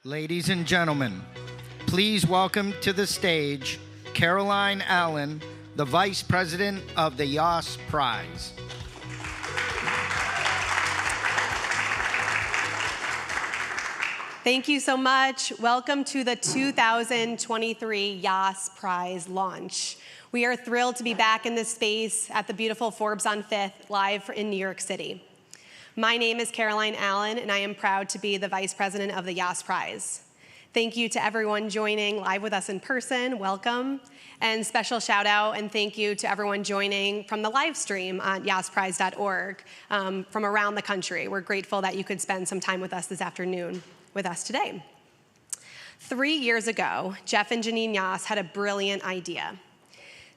Ladies and gentlemen, please welcome to the stage Caroline Allen, the Vice President of the Yass Prize. Thank you so much. Welcome to the 2023 Yass Prize launch. We are thrilled to be back in this space at the beautiful Forbes on 5th, live in New York City. My name is Caroline Allen, and I am proud to be the Vice President of the Yass Prize. Thank you to everyone joining live with us in person. Welcome. And special shout out and thank you to everyone joining from the live stream on yassprize.org from around the country. We're grateful that you could spend some time with us this afternoon with us today. 3 years ago, Jeff and Janine Yass had a brilliant idea.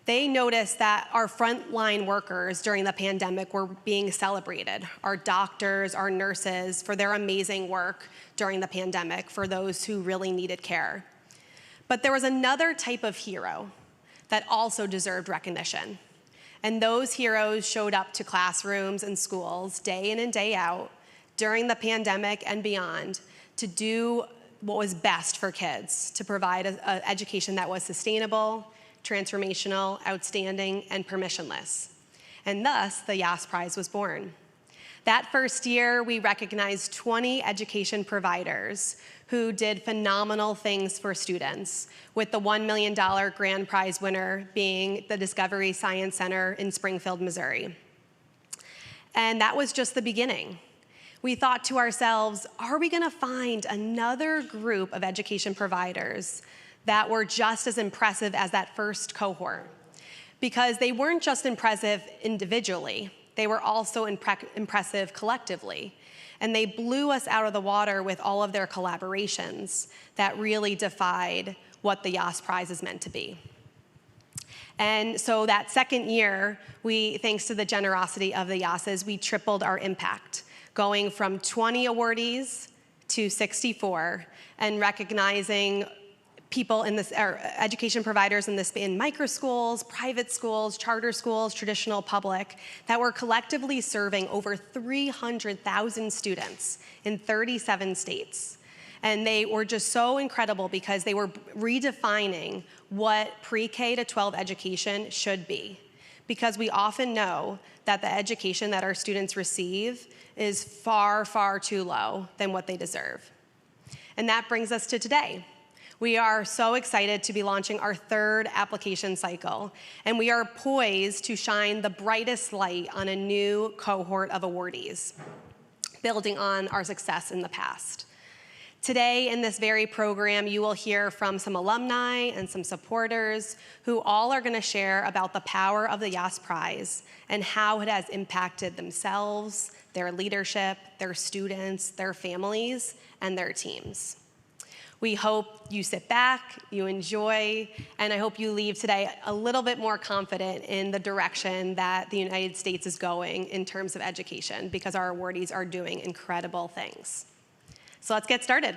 They noticed that our frontline workers during the pandemic were being celebrated, our doctors, our nurses, for their amazing work during the pandemic for those who really needed care. But there was another type of hero that also deserved recognition. And those heroes showed up to classrooms and schools day in and day out during the pandemic and beyond to do what was best for kids, to provide an education that was sustainable, transformational, outstanding, and permissionless. And thus, the Yass Prize was born. That first year, we recognized 20 education providers who did phenomenal things for students, with the $1 million grand prize winner being the Discovery Science Center in Springfield, Missouri. And that was just the beginning. We thought to ourselves, are we gonna find another group of education providers that were just as impressive as that first cohort? Because they weren't just impressive individually, they were also impressive collectively. And they blew us out of the water with all of their collaborations that really defied what the Yass Prize is meant to be. And so that second year, thanks to the generosity of the Yasses, we tripled our impact, going from 20 awardees to 64, and recognizing people in this, or education providers in micro schools, private schools, charter schools, traditional public, that were collectively serving over 300,000 students in 37 states. And they were just so incredible because they were redefining what pre-K to 12 education should be. Because we often know that the education that our students receive is far, far too low than what they deserve. And that brings us to today. We are so excited to be launching our third application cycle, and we are poised to shine the brightest light on a new cohort of awardees, building on our success in the past. Today, in this very program, you will hear from some alumni and some supporters who all are going to share about the power of the Yass Prize and how it has impacted themselves, their leadership, their students, their families, and their teams. We hope you sit back, you enjoy, and I hope you leave today a little bit more confident in the direction that the United States is going in terms of education, because our awardees are doing incredible things. So let's get started.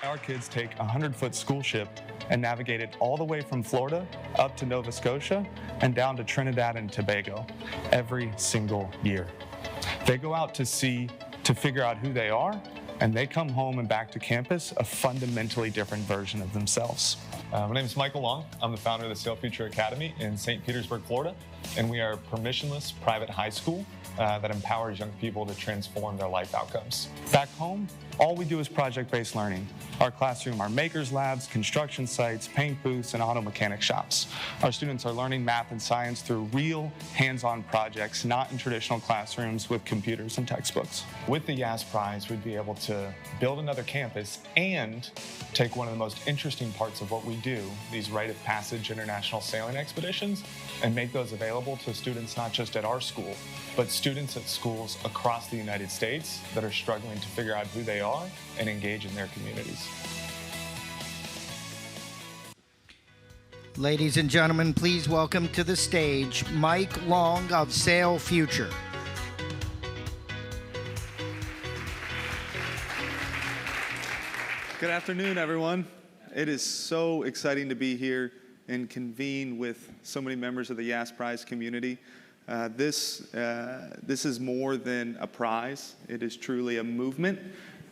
Our kids take a 100-foot school ship and navigate it all the way from Florida up to Nova Scotia and down to Trinidad and Tobago every single year. They go out to sea to figure out who they are, and they come home and back to campus a fundamentally different version of themselves. My name is Michael Long. I'm the founder of the Sail Future Academy in St. Petersburg, Florida, and we are a permissionless private high school that empowers young people to transform their life outcomes. Back home, all we do is project-based learning. Our classroom are makers labs, construction sites, paint booths, and auto mechanic shops. Our students are learning math and science through real hands-on projects, not in traditional classrooms with computers and textbooks. With the Yass Prize, we'd be able to build another campus and take one of the most interesting parts of what we do, these rite of passage international sailing expeditions, and make those available to students not just at our school, but students at schools across the United States that are struggling to figure out who they are and engage in their communities. Ladies and gentlemen, please welcome to the stage Mike Long of Sail Future. Good afternoon, everyone. It is so exciting to be here and convene with so many members of the Yass Prize community. This is more than a prize. It is truly a movement.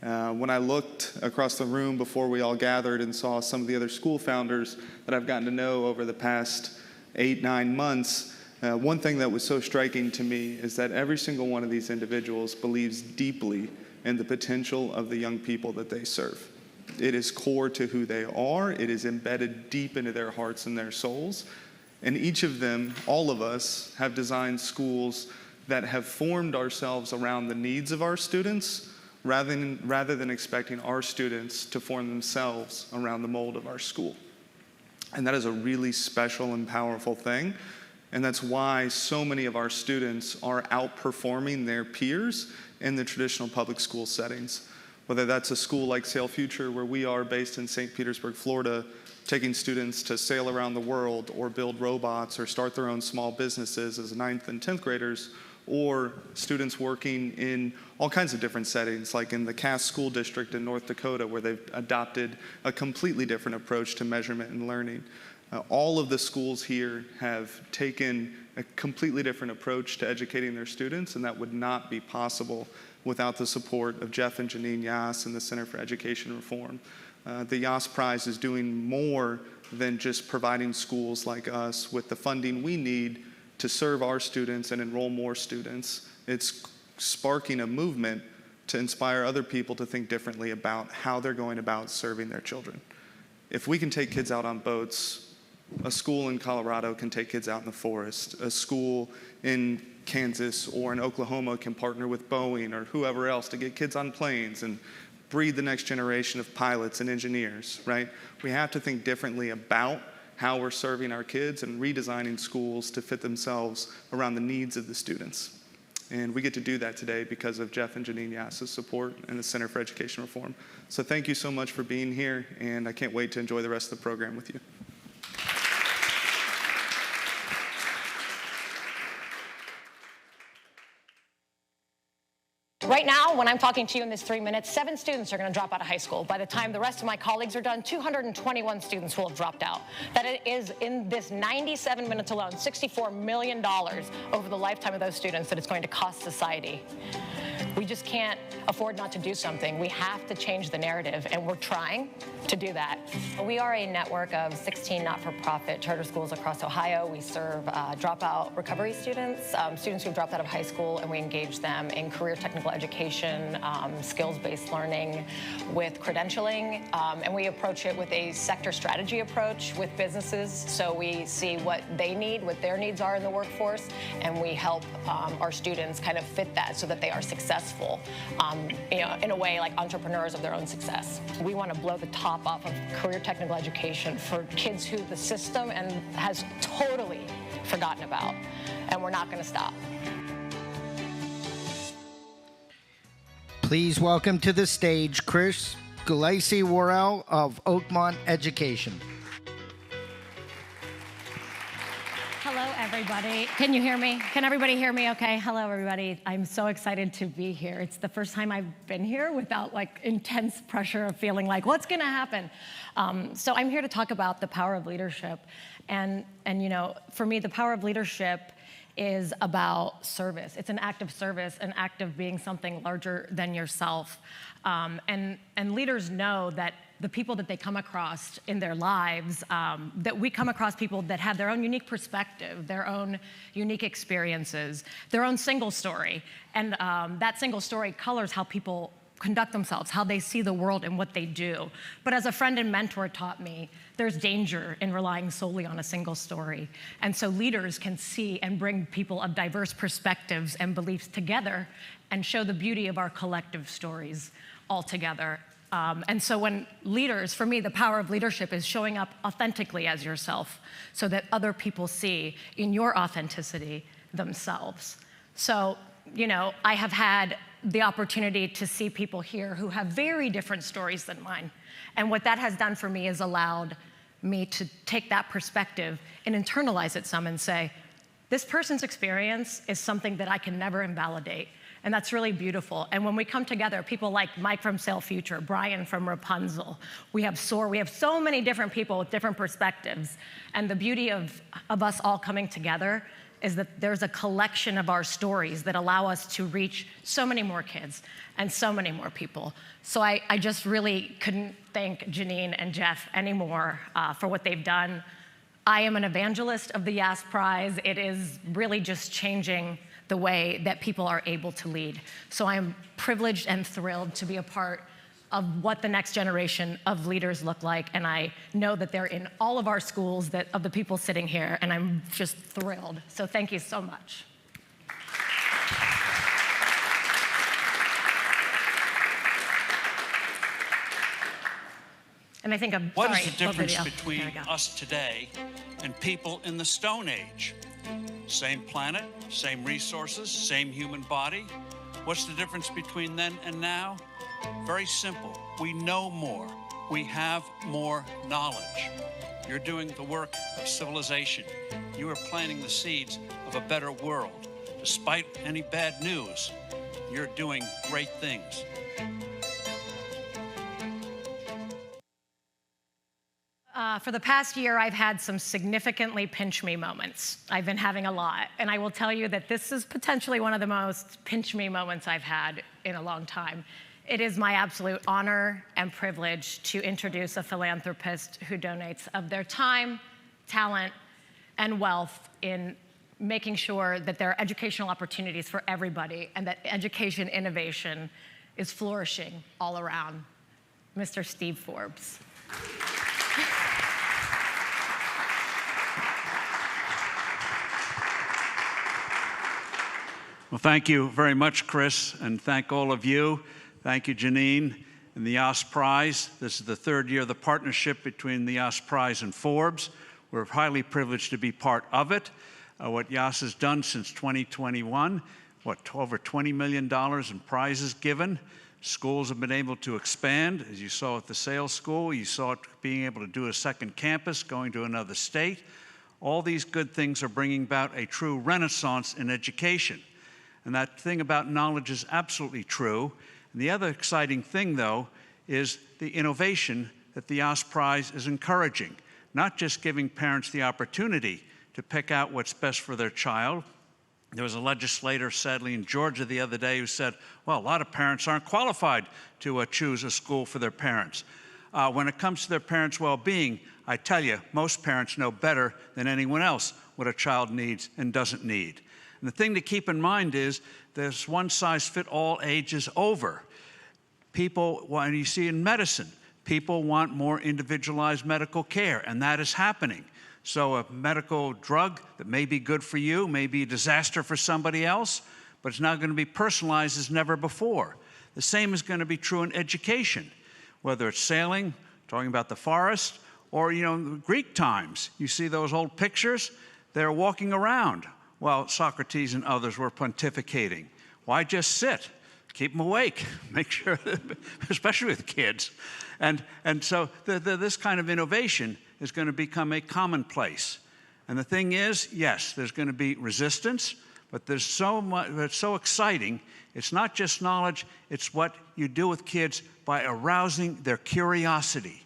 When I looked across the room before we all gathered and saw some of the other school founders that I've gotten to know over the past 8-9 months, one thing that was so striking to me is that every single one of these individuals believes deeply in the potential of the young people that they serve. It is core to who they are. It is embedded deep into their hearts and their souls. And each of them, all of us, have designed schools that have formed ourselves around the needs of our students rather than expecting our students to form themselves around the mold of our school. And that is a really special and powerful thing. And that's why so many of our students are outperforming their peers in the traditional public school settings. Whether that's a school like Sail Future, where we are based in St. Petersburg, Florida, taking students to sail around the world or build robots or start their own small businesses as 9th and 10th graders, or students working in all kinds of different settings, like in the Cass School District in North Dakota, where they've adopted a completely different approach to measurement and learning. All of the schools here have taken a completely different approach to educating their students, and that would not be possible without the support of Jeff and Janine Yass and the Center for Education Reform. The Yass Prize is doing more than just providing schools like us with the funding we need to serve our students and enroll more students. It's sparking a movement to inspire other people to think differently about how they're going about serving their children. If we can take kids out on boats, a school in Colorado can take kids out in the forest. A school in Kansas or in Oklahoma can partner with Boeing or whoever else to get kids on planes and breed the next generation of pilots and engineers, right? We have to think differently about how we're serving our kids and redesigning schools to fit themselves around the needs of the students. And we get to do that today because of Jeff and Janine Yass's support and the Center for Education Reform. So thank you so much for being here, and I can't wait to enjoy the rest of the program with you. Right now, when I'm talking to you in this 3 minutes, 7 students are going to drop out of high school. By the time the rest of my colleagues are done, 221 students will have dropped out. That is, in this 97 minutes alone, $64 million over the lifetime of those students that it's going to cost society. We just can't afford not to do something. We have to change the narrative, and we're trying to do that. We are a network of 16 not-for-profit charter schools across Ohio. We serve dropout recovery students, students who've dropped out of high school, and we engage them in career technical education, skills-based learning, with credentialing, and we approach it with a sector strategy approach with businesses. So we see what they need, what their needs are in the workforce, and we help our students kind of fit that so that they are successful, in a way like entrepreneurs of their own success. We want to blow the top off of career technical education for kids who the system has totally forgotten about, and we're not going to stop. Please welcome to the stage Chris Gulacy-Worrell of Oakmont Education. Hello, everybody. Can you hear me? Can everybody hear me okay? Hello, everybody. I'm so excited to be here. It's the first time I've been here without like intense pressure of feeling like, what's going to happen? So I'm here to talk about the power of leadership. And you know, for me, the power of leadership is about service. It's an act of service, an act of being something larger than yourself. And leaders know that the people that they come across in their lives, that we come across people that have their own unique perspective, their own unique experiences, their own single story. And that single story colors how people conduct themselves, how they see the world and what they do. But as a friend and mentor taught me, there's danger in relying solely on a single story. And so leaders can see and bring people of diverse perspectives and beliefs together and show the beauty of our collective stories all together. And so when leaders, for me, the power of leadership is showing up authentically as yourself so that other people see in your authenticity themselves. So, you know, I have had the opportunity to see people here who have very different stories than mine. And what that has done for me is allowed me to take that perspective and internalize it some and say, this person's experience is something that I can never invalidate. And that's really beautiful. And when we come together, people like Mike from Sail Future, Brian from Rapunzel, we have SOAR, we have so many different people with different perspectives. And the beauty of us all coming together is that there's a collection of our stories that allow us to reach so many more kids and so many more people. So I just really couldn't thank Janine and Jeff anymore for what they've done. I am an evangelist of the Yass Prize. It is really just changing the way that people are able to lead. So I am privileged and thrilled to be a part of what the next generation of leaders look like, and I know that they're in all of our schools of the people sitting here, and I'm just thrilled. So thank you so much. And I think What is the difference between us today and people in the Stone Age? Same planet, same resources, same human body. What's the difference between then and now? Very simple. We know more. We have more knowledge. You're doing the work of civilization. You are planting the seeds of a better world. Despite any bad news, you're doing great things. For the past year, I've had some significantly pinch me moments. I've been having a lot, and I will tell you that this is potentially one of the most pinch me moments I've had in a long time. It is my absolute honor and privilege to introduce a philanthropist who donates of their time, talent, and wealth in making sure that there are educational opportunities for everybody and that education innovation is flourishing all around. Mr. Steve Forbes. Well, thank you very much, Chris, and thank all of you. Thank you, Janine, and the Yass Prize. This is the third year of the partnership between the Yass Prize and Forbes. We're highly privileged to be part of it. What Yass has done since 2021, over $20 million in prizes given. Schools have been able to expand, as you saw at the sales school. You saw it being able to do a second campus, going to another state. All these good things are bringing about a true renaissance in education. And that thing about knowledge is absolutely true. And the other exciting thing, though, is the innovation that the Yass Prize is encouraging. Not just giving parents the opportunity to pick out what's best for their child. There was a legislator, sadly, in Georgia the other day who said, well, a lot of parents aren't qualified to choose a school for their parents. When it comes to their parents' well-being, I tell you, most parents know better than anyone else what a child needs and doesn't need. And the thing to keep in mind is there's one-size-fits-all ages over. People, when you see in medicine, people want more individualized medical care, and that is happening. So a medical drug that may be good for you, may be a disaster for somebody else, but it's now going to be personalized as never before. The same is going to be true in education, whether it's sailing, talking about the forest, or, Greek times. You see those old pictures? They're walking around while Socrates and others were pontificating. Why just sit? Keep them awake. Make sure, especially with kids. And so this kind of innovation is going to become a commonplace. And the thing is, yes, there's going to be resistance, but there's so much that's so exciting. It's not just knowledge, it's what you do with kids by arousing their curiosity.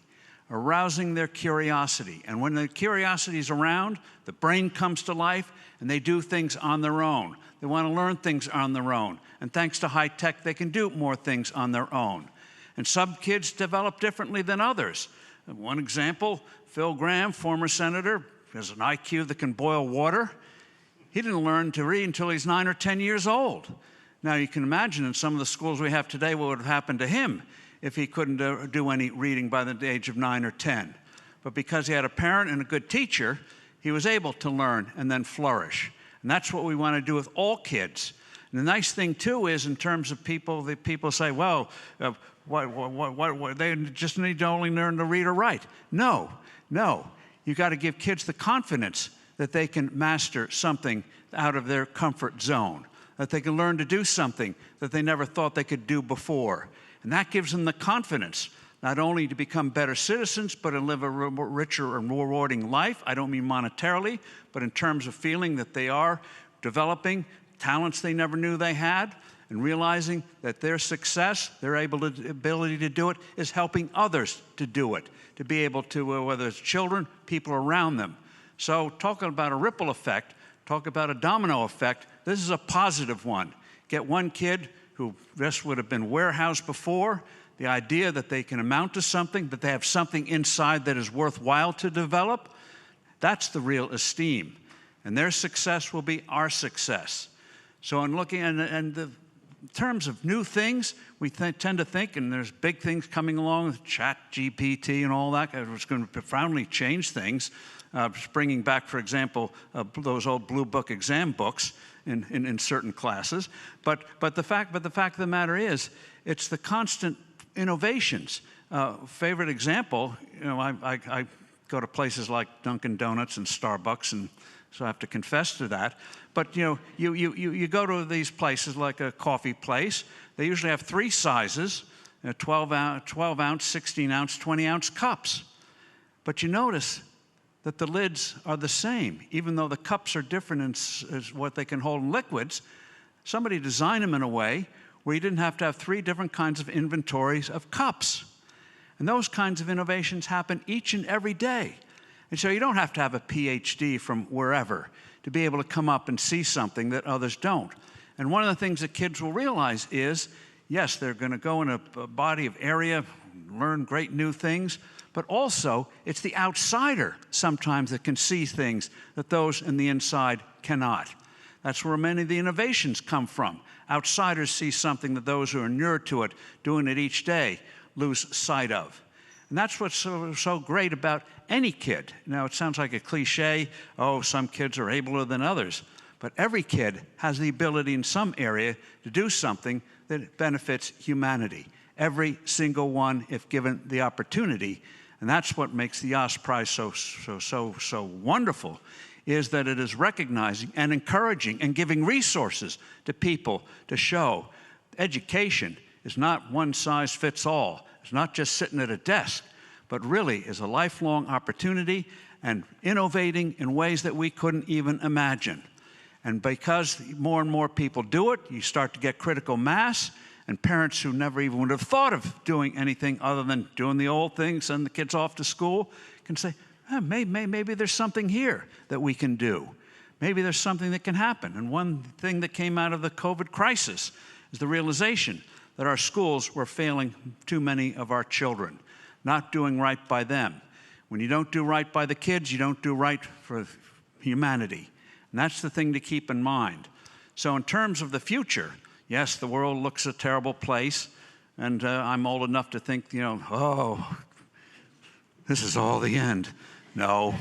Arousing their curiosity. And when the curiosity is around, the brain comes to life, and they do things on their own. They want to learn things on their own. And thanks to high tech, they can do more things on their own. And some kids develop differently than others. One example, Phil Gramm, former senator, has an IQ that can boil water. He didn't learn to read until he's 9 or 10 years old. Now, you can imagine in some of the schools we have today what would have happened to him if he couldn't do any reading by the age of 9 or 10. But because he had a parent and a good teacher, he was able to learn and then flourish. And that's what we want to do with all kids. And the nice thing, too, is in terms of people, that people say, well, they just need to only learn to read or write. No. You got to give kids the confidence that they can master something out of their comfort zone, that they can learn to do something that they never thought they could do before. And that gives them the confidence not only to become better citizens, but to live a richer and more rewarding life. I don't mean monetarily, but in terms of feeling that they are developing talents they never knew they had, and realizing that their success, their ability to do it, is helping others to do it, to be able to, whether it's children, people around them. So talking about a ripple effect, Talk about a domino effect. This is a positive one. Get one kid who just would have been warehoused before, the idea that they can amount to something, that they have something inside that is worthwhile to develop, that's the real esteem. And their success will be our success. So in looking, in terms of new things, we tend to think, and there's big things coming along with ChatGPT and all that, it's going to profoundly change things. Bringing back, for example, those old blue book exam books in certain classes. But the fact of the matter is, it's the constant innovations. Favorite example, you know, I go to places like Dunkin' Donuts and Starbucks, and so I have to confess to that. But you know, you go to these places like a coffee place. They usually have 3 sizes: 12 ounce, 16 ounce, 20 ounce cups. But you notice that the lids are the same, even though the cups are different in what they can hold in liquids. Somebody designed them in a way where you didn't have to have 3 different kinds of inventories of cups. And those kinds of innovations happen each and every day. And so you don't have to have a PhD from wherever to be able to come up and see something that others don't. And one of the things that kids will realize is, yes, they're going to go in a body of area, learn great new things, but also it's the outsider sometimes that can see things that those in the inside cannot. That's where many of the innovations come from. Outsiders see something that those who are near to it, doing it each day, lose sight of. And that's what's so great about any kid. Now, it sounds like a cliche, oh, some kids are abler than others. But every kid has the ability in some area to do something that benefits humanity. Every single one, if given the opportunity. And that's what makes the Yass Prize so wonderful, is that it is recognizing and encouraging and giving resources to people to show education is not one size fits all. It's not just sitting at a desk, but really is a lifelong opportunity and innovating in ways that we couldn't even imagine. And because more and more people do it, you start to get critical mass, and parents who never even would have thought of doing anything other than doing the old thing, send the kids off to school, can say, maybe there's something here that we can do. Maybe there's something that can happen. And one thing that came out of the COVID crisis is the realization that our schools were failing too many of our children, not doing right by them. When you don't do right by the kids, you don't do right for humanity. And that's the thing to keep in mind. So in terms of the future, yes, the world looks a terrible place, and I'm old enough to think, you know, oh, this is all the end. No,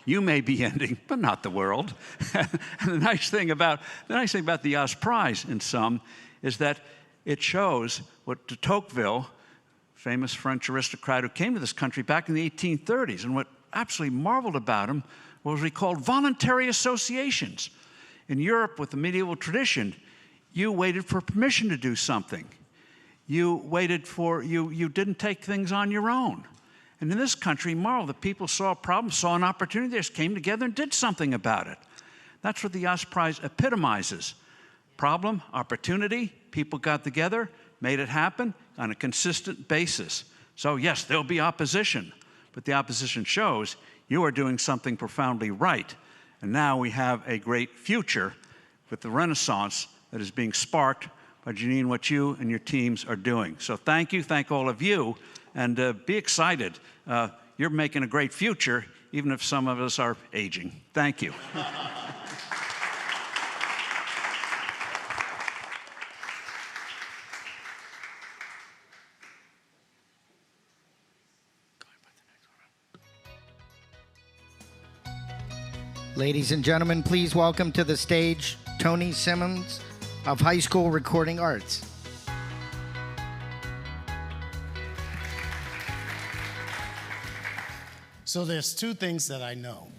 you may be ending, but not the world. And the nice thing about the Yass Prize in some is that it shows what de Tocqueville, famous French aristocrat who came to this country back in the 1830s, and what absolutely marveled about him was what he called voluntary associations. In Europe, with the medieval tradition, you waited for permission to do something. You didn't take things on your own. And in this country, the people saw a problem, saw an opportunity, they just came together and did something about it. That's what the Yass Prize epitomizes. Problem, opportunity, people got together, made it happen on a consistent basis. So yes, there'll be opposition, but the opposition shows you are doing something profoundly right. And now we have a great future with the renaissance that is being sparked by, Janine, what you and your teams are doing. So thank you, thank all of you, and be excited. You're making a great future, even if some of us are aging. Thank you. Ladies and gentlemen, please welcome to the stage Tony Simmons of High School Recording Arts. So there's 2 things that I know.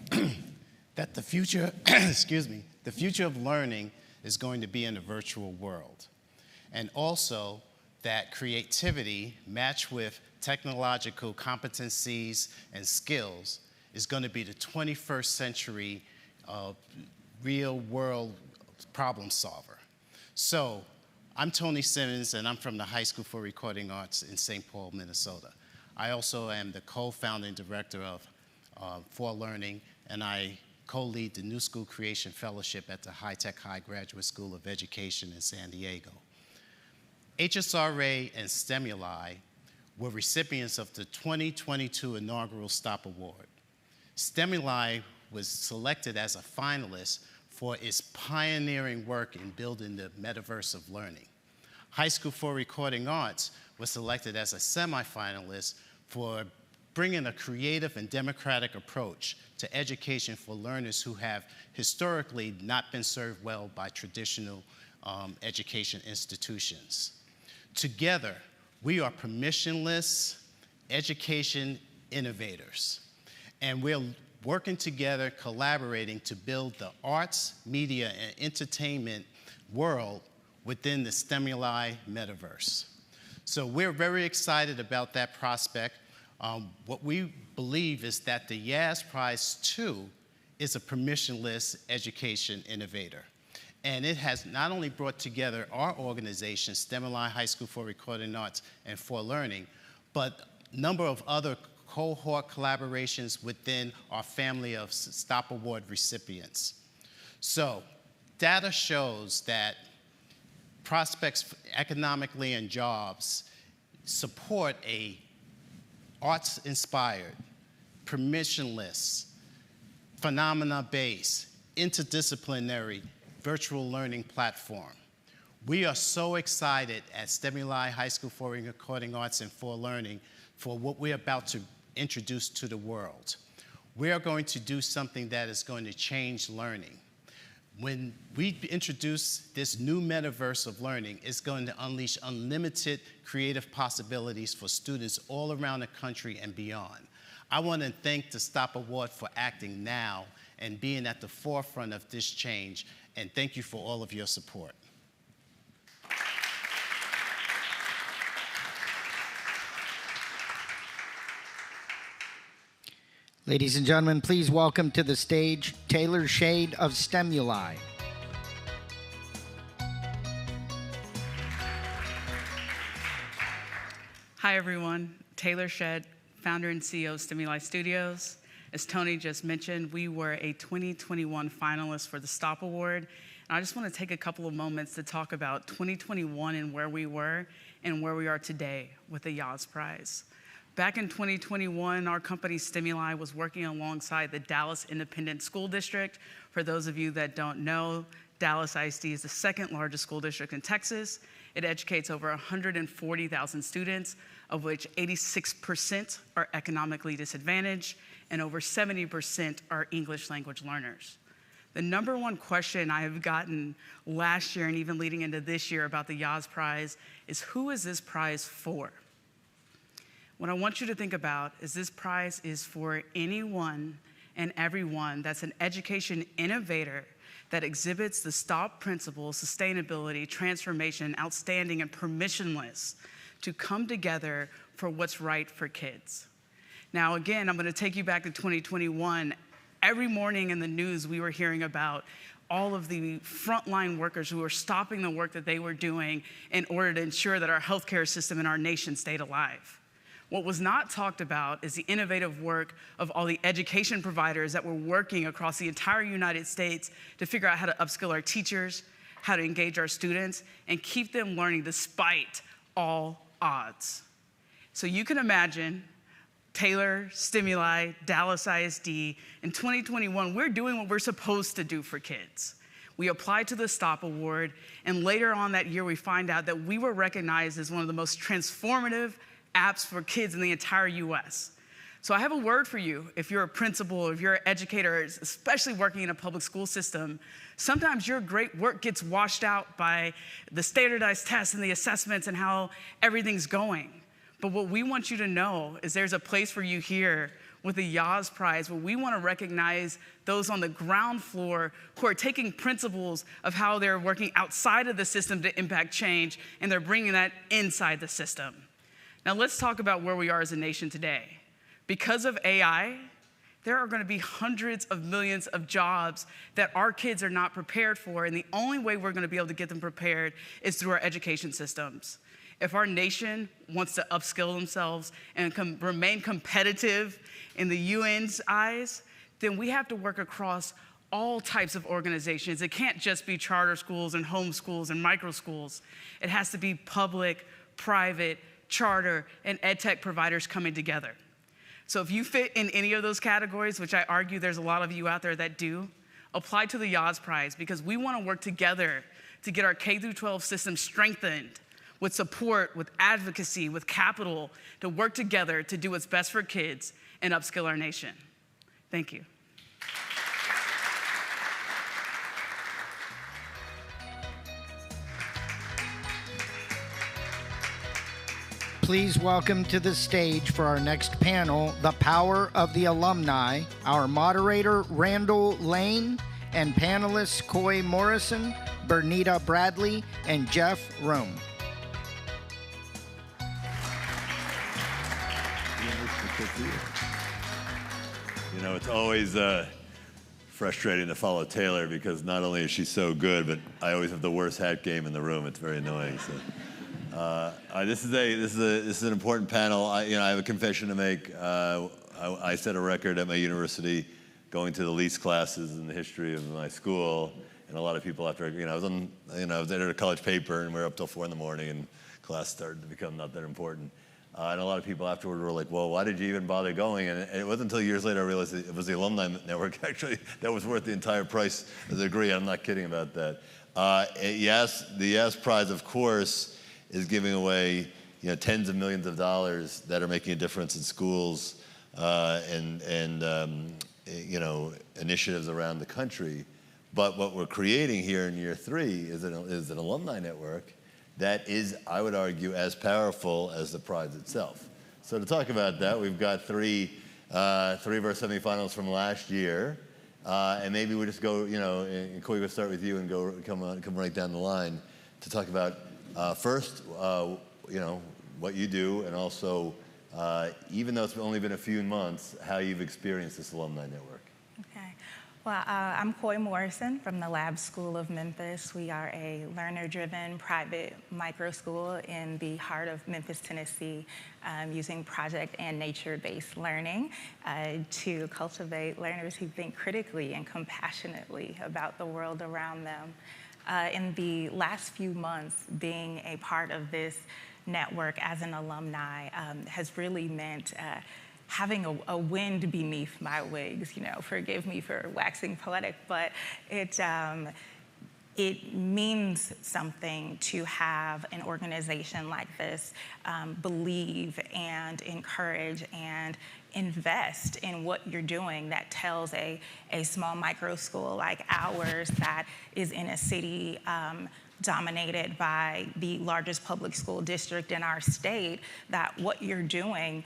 That the future, the future of learning is going to be in a virtual world. And also that creativity matched with technological competencies and skills is going to be the 21st century real world problem solver. So I'm Tony Simmons, and I'm from the High School for Recording Arts in St. Paul, Minnesota. I also am the co-founding director of For Learning, and I co-lead the New School Creation Fellowship at the High Tech High Graduate School of Education in San Diego. HSRA and Stimuli were recipients of the 2022 inaugural STOP Award. Stimuli was selected as a finalist for its pioneering work in building the metaverse of learning. High School for Recording Arts was selected as a semifinalist for bringing a creative and democratic approach to education for learners who have historically not been served well by traditional education institutions. Together, we are permissionless education innovators, and we're working together, collaborating to build the arts, media, and entertainment world within the Stimuli metaverse. So we're very excited about that prospect. What we believe is that the Yass Prize, too, is a permissionless education innovator. And it has not only brought together our organization, Stimuli High School for Recording Arts and For Learning, but a number of other cohort collaborations within our family of STOP Award recipients. So data shows that prospects economically and jobs support a arts-inspired, permissionless, phenomena-based, interdisciplinary virtual learning platform. We are so excited at Stimuli High School for Recording Arts and For Learning for what we're about to introduce to the world. We are going to do something that is going to change learning. When we introduce this new metaverse of learning, it's going to unleash unlimited creative possibilities for students all around the country and beyond. I want to thank the STOP Award for acting now and being at the forefront of this change, and thank you for all of your support. Ladies and gentlemen, please welcome to the stage Taylor Shade of Stimuli. Hi, everyone. Taylor Shade, founder and CEO of Stimuli Studios. As Tony just mentioned, we were a 2021 finalist for the STOP Award. And I just want to take a couple of moments to talk about 2021 and where we were and where we are today with the Yass Prize. Back in 2021, our company Stimuli was working alongside the Dallas Independent School District. For those of you that don't know, Dallas ISD is the second largest school district in Texas. It educates over 140,000 students, of which 86% are economically disadvantaged and over 70% are English language learners. The number one question I have gotten last year and even leading into this year about the Yass Prize is, who is this prize for? What I want you to think about is this prize is for anyone and everyone that's an education innovator that exhibits the STOP principles, sustainability, transformation, outstanding, and permissionless to come together for what's right for kids. Now, again, I'm going to take you back to 2021. Every morning in the news, we were hearing about all of the frontline workers who were stopping the work that they were doing in order to ensure that our healthcare system in our nation stayed alive. What was not talked about is the innovative work of all the education providers that were working across the entire United States to figure out how to upskill our teachers, how to engage our students, and keep them learning despite all odds. So you can imagine Taylor, Stimuli, Dallas ISD, in 2021, we're doing what we're supposed to do for kids. We applied to the STOP Award, and later on that year, we find out that we were recognized as one of the most transformative apps for kids in the entire US. So I have a word for you. If you're a principal, or if you're an educator, especially working in a public school system, sometimes your great work gets washed out by the standardized tests and the assessments and how everything's going. But what we want you to know is there's a place for you here with the Yass Prize, where we want to recognize those on the ground floor who are taking principles of how they're working outside of the system to impact change, and they're bringing that inside the system. Now let's talk about where we are as a nation today. Because of AI, there are going to be hundreds of millions of jobs that our kids are not prepared for, and the only way we're going to be able to get them prepared is through our education systems. If our nation wants to upskill themselves and remain competitive in the UN's eyes, then we have to work across all types of organizations. It can't just be charter schools and home schools and micro schools. It has to be public, private, charter, and ed tech providers coming together. So if you fit in any of those categories, which I argue there's a lot of you out there that do, apply to the Yass Prize, because we want to work together to get our K-12 system strengthened with support, with advocacy, with capital, to work together to do what's best for kids and upskill our nation. Thank you. Please welcome to the stage for our next panel, the Power of the Alumni, our moderator, Randall Lane, and panelists Coy Morrison, Bernita Bradley, and Jeff Rome. You know, it's always frustrating to follow Taylor because not only is she so good, but I always have the worst hat game in the room. It's very annoying. So. This is an important panel. I have a confession to make. I set a record at my university, going to the least classes in the history of my school, and a lot of people after I was edited a college paper, and we were up till 4 in the morning, and class started to become not that important. And a lot of people afterward were like, "Well, why did you even bother going?" And it wasn't until years later I realized it was the alumni network actually that was worth the entire price of the degree. I'm not kidding about that. Yes, the Yass Prize, of course, is giving away tens of millions of dollars that are making a difference in schools and initiatives around the country. But what we're creating here in year 3 is an alumni network that is, I would argue, as powerful as the prize itself. So to talk about that, we've got three of our semifinals from last year, and maybe we just go, and Coy, we'll start with you and come right down the line to talk about. First, what you do, and also, even though it's only been a few months, how you've experienced this alumni network. Okay. Well, I'm Coy Morrison from the Lab School of Memphis. We are a learner-driven private micro school in the heart of Memphis, Tennessee, using project and nature-based learning to cultivate learners who think critically and compassionately about the world around them. In the last few months, being a part of this network as an alumni has really meant having a wind beneath my wings. Forgive me for waxing poetic, but it means something to have an organization like this believe and encourage and invest in what you're doing that tells a small micro school like ours that is in a city dominated by the largest public school district in our state, that what you're doing,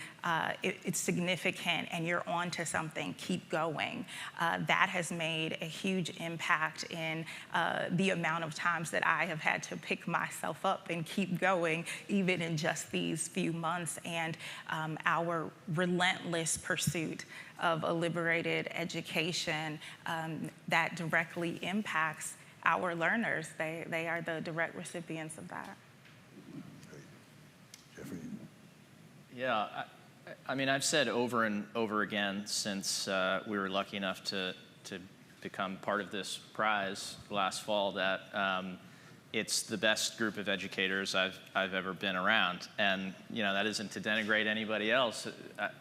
it's significant and you're on to something, keep going. That has made a huge impact in the amount of times that I have had to pick myself up and keep going, even in just these few months, and our relentless pursuit of a liberated education that directly impacts our learners. They are the direct recipients of that. Jeffrey? Yeah, I mean, I've said over and over again since we were lucky enough to become part of this prize last fall that it's the best group of educators I've ever been around. And that isn't to denigrate anybody else.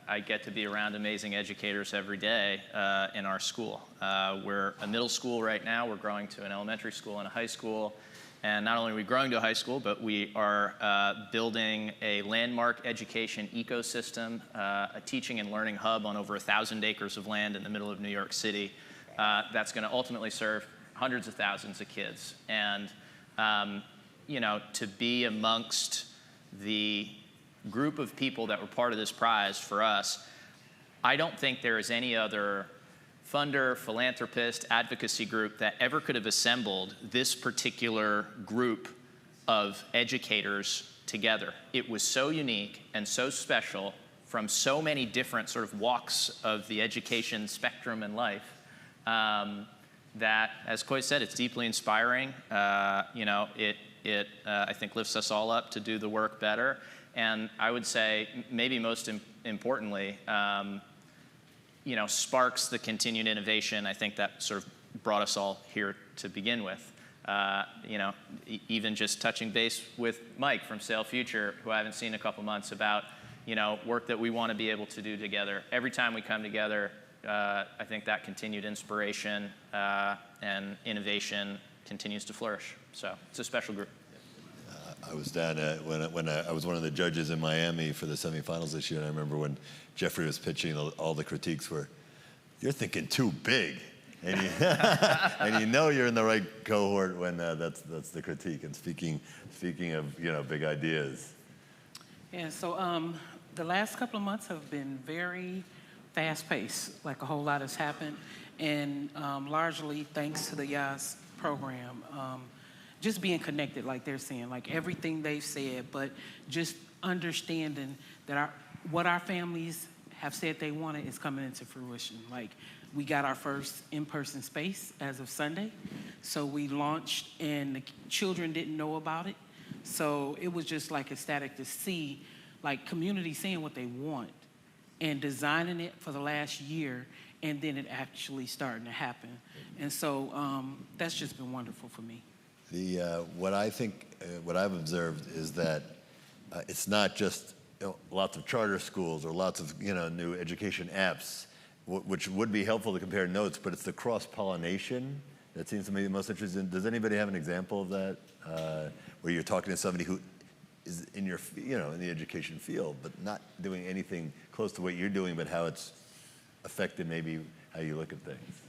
I get to be around amazing educators every day in our school. We're a middle school right now. We're growing to an elementary school and a high school. And not only are we growing to a high school, but we are building a landmark education ecosystem, a teaching and learning hub on over 1,000 acres of land in the middle of New York City that's going to ultimately serve hundreds of thousands of kids. And to be amongst the group of people that were part of this prize for us, I don't think there is any other funder, philanthropist, advocacy group that ever could have assembled this particular group of educators together. It was so unique and so special from so many different sort of walks of the education spectrum in life. That, as Coy said, it's deeply inspiring. It I think lifts us all up to do the work better. And I would say, maybe most importantly, sparks the continued innovation, I think that sort of brought us all here to begin with. Even just touching base with Mike from Sail Future, who I haven't seen in a couple months, about work that we want to be able to do together. Every time we come together, I think that continued inspiration and innovation continues to flourish. So it's a special group. I was down when I was one of the judges in Miami for the semifinals this year, and I remember when Jeffrey was pitching, all the critiques were, "You're thinking too big," and you're in the right cohort when that's the critique. And speaking of big ideas. Yeah. So the last couple of months have been very fast-paced. Like a whole lot has happened, and largely thanks to the Yass program. Just being connected, like they're saying, like everything they've said, but just understanding that what our families have said they wanted is coming into fruition. Like, we got our first in-person space as of Sunday. So we launched, and the children didn't know about it. So it was just like ecstatic to see like community saying what they want and designing it for the last year, and then it actually starting to happen. And so that's just been wonderful for me. What I've observed is that it's not just lots of charter schools or lots of new education apps, which would be helpful to compare notes, but it's the cross-pollination that seems to me the most interesting. Does anybody have an example of that, where you're talking to somebody who is in your in the education field, but not doing anything close to what you're doing, but how it's affected maybe how you look at things?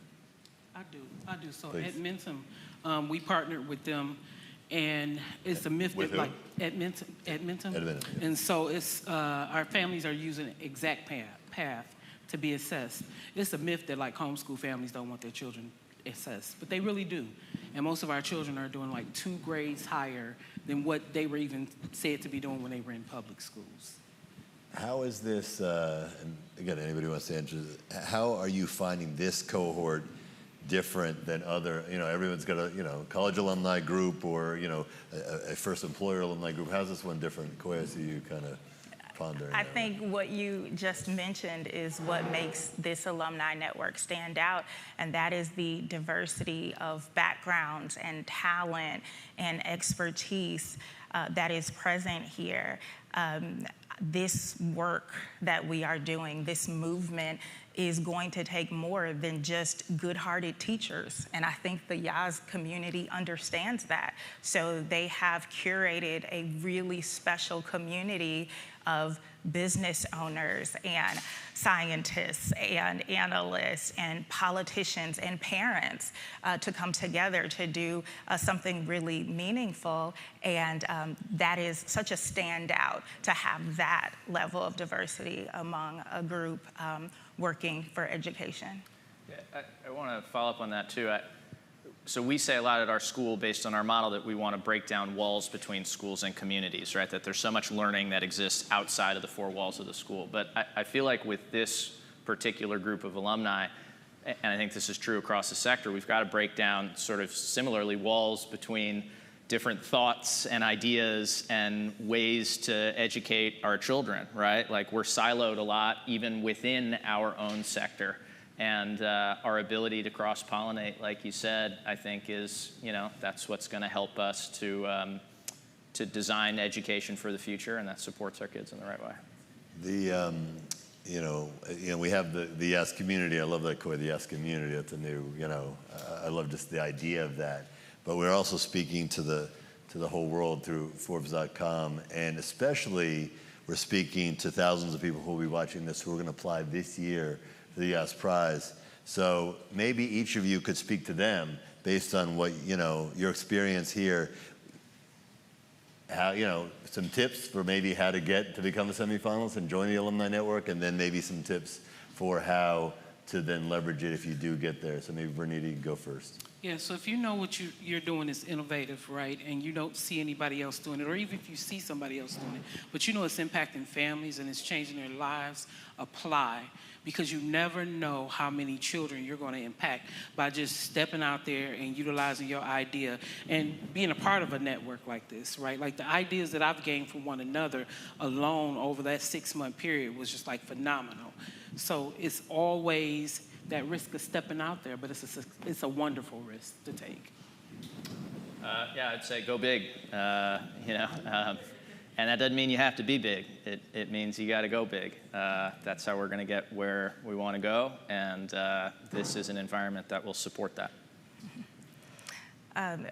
I do. So Please. at Mentum, we partnered with them, and it's a myth With that who? like at Mentum, yeah. and so it's our families are using an exact path to be assessed. It's a myth that like homeschool families don't want their children assessed, but they really do. And most of our children are doing like 2 grades higher than what they were even said to be doing when they were in public schools. How is this, and again, anybody wants to answer this, how are you finding this cohort different than other, everyone's got a, college alumni group or, a first employer alumni group. How's this one different? Koya, I see you kind of pondering. I think what you just mentioned is what makes this alumni network stand out, and that is the diversity of backgrounds and talent and expertise that is present here. This work that we are doing, this movement, is going to take more than just good-hearted teachers. And I think the Yass community understands that. So they have curated a really special community of business owners and scientists and analysts and politicians and parents to come together to do something really meaningful. And that is such a standout to have that level of diversity among a group working for education. Yeah, I want to follow up on that too. So we say a lot at our school, based on our model, that we want to break down walls between schools and communities, right? That there's so much learning that exists outside of the 4 walls of the school. But I feel like with this particular group of alumni, and I think this is true across the sector, we've got to break down sort of similarly walls between different thoughts and ideas and ways to educate our children, right? Like, we're siloed a lot, even within our own sector. And our ability to cross-pollinate, like you said, I think is, that's what's going to help us to design education for the future, and that supports our kids in the right way. We have the Yass community. I love that, Koya, the Yass community. That's a new, I love just the idea of that. But we're also speaking to the whole world through Forbes.com, and especially we're speaking to thousands of people who will be watching this who are going to apply this year for the Yass Prize. So maybe each of you could speak to them based on what, your experience here. How, some tips for maybe how to get to become a semifinalist and join the alumni network, and then maybe some tips for how to then leverage it if you do get there. So maybe Bernita, you can go first. Yeah, so if you know what you're doing is innovative, right, and you don't see anybody else doing it, or even if you see somebody else doing it, but it's impacting families and it's changing their lives, apply. Because you never know how many children you're going to impact by just stepping out there and utilizing your idea and being a part of a network like this, right? Like, the ideas that I've gained from one another alone over that 6-month period was just like phenomenal. So it's always that risk of stepping out there, but it's a wonderful risk to take. Yeah, I'd say go big, and that doesn't mean you have to be big. It means you got to go big. That's how we're going to get where we want to go, and this is an environment that will support that.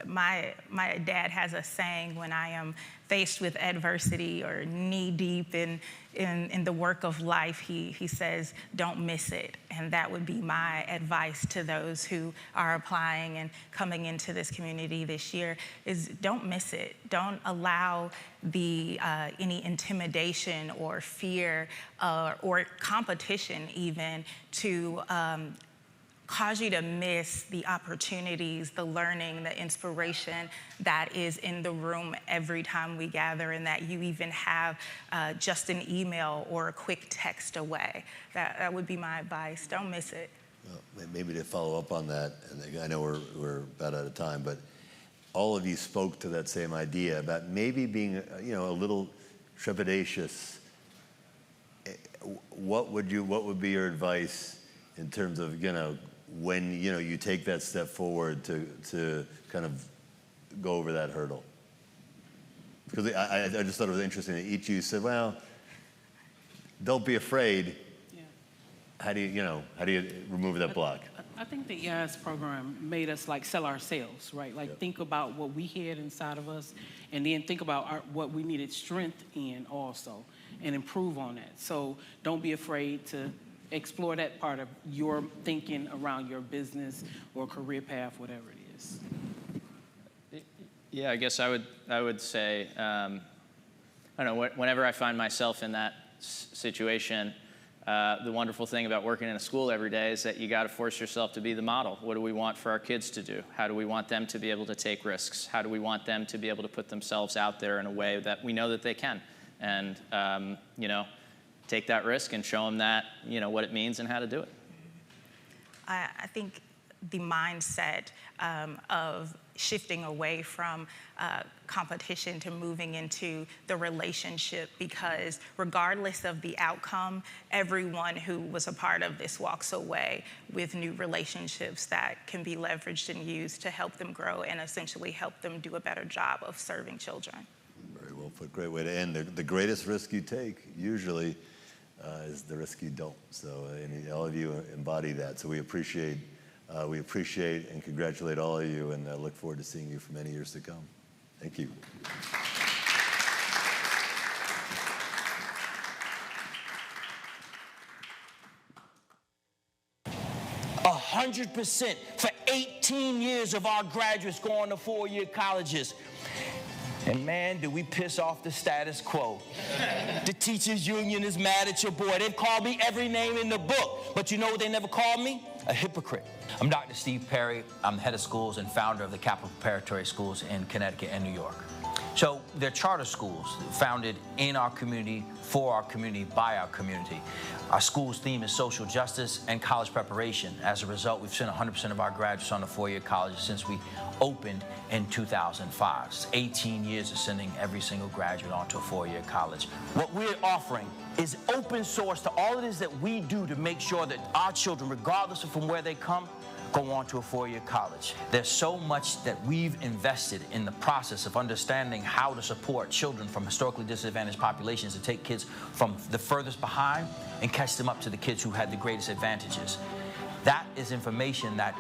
My dad has a saying: when I am faced with adversity or knee deep in the work of life, he says, don't miss it. And that would be my advice to those who are applying and coming into this community this year, is don't miss it. Don't allow any intimidation or fear or competition even to cause you to miss the opportunities, the learning, the inspiration that is in the room every time we gather, and that you even have just an email or a quick text away. That would be my advice. Don't miss it. Well, maybe to follow up on that, and I know we're about out of time, but all of you spoke to that same idea about maybe being, a little trepidatious. What would be your advice in terms of, when you take that step forward to kind of go over that hurdle? Because I just thought it was interesting that each of you said, well, don't be afraid. Yeah. How do you remove that block? I think the Yass program made us sell ourselves, right? Think about what we had inside of us, and then think about what we needed strength in also, and improve on that. So don't be afraid to explore that part of your thinking around your business or career path, whatever it is. Yeah, I guess I would say, I don't know, whenever I find myself in that situation, the wonderful thing about working in a school every day is that you got to force yourself to be the model. What do we want for our kids to do? How do we want them to be able to take risks? How do we want them to be able to put themselves out there in a way that we know that they can? And, take that risk and show them that, what it means and how to do it. I think the mindset of shifting away from competition to moving into the relationship, because regardless of the outcome, everyone who was a part of this walks away with new relationships that can be leveraged and used to help them grow and essentially help them do a better job of serving children. Very well put. Great way to end. The greatest risk you take usually is the risk you don't. So all of you embody that. So we appreciate and congratulate all of you, and look forward to seeing you for many years to come. Thank you. 100% for 18 years of our graduates going to four-year colleges. And man, do we piss off the status quo. The teachers union is mad at your boy. They've called me every name in the book. But you know what they never called me? A hypocrite. I'm Dr. Steve Perry. I'm the head of schools and founder of the Capital Preparatory Schools in Connecticut and New York. So they're charter schools founded in our community, for our community, by our community. Our school's theme is social justice and college preparation. As a result, we've sent 100% of our graduates on to four-year colleges since we opened in 2005. It's 18 years of sending every single graduate on to a four-year college. What we're offering is open source to all it is that we do to make sure that our children, regardless of from where they come, go on to a four-year college. There's so much that we've invested in the process of understanding how to support children from historically disadvantaged populations, to take kids from the furthest behind and catch them up to the kids who had the greatest advantages. That is information that,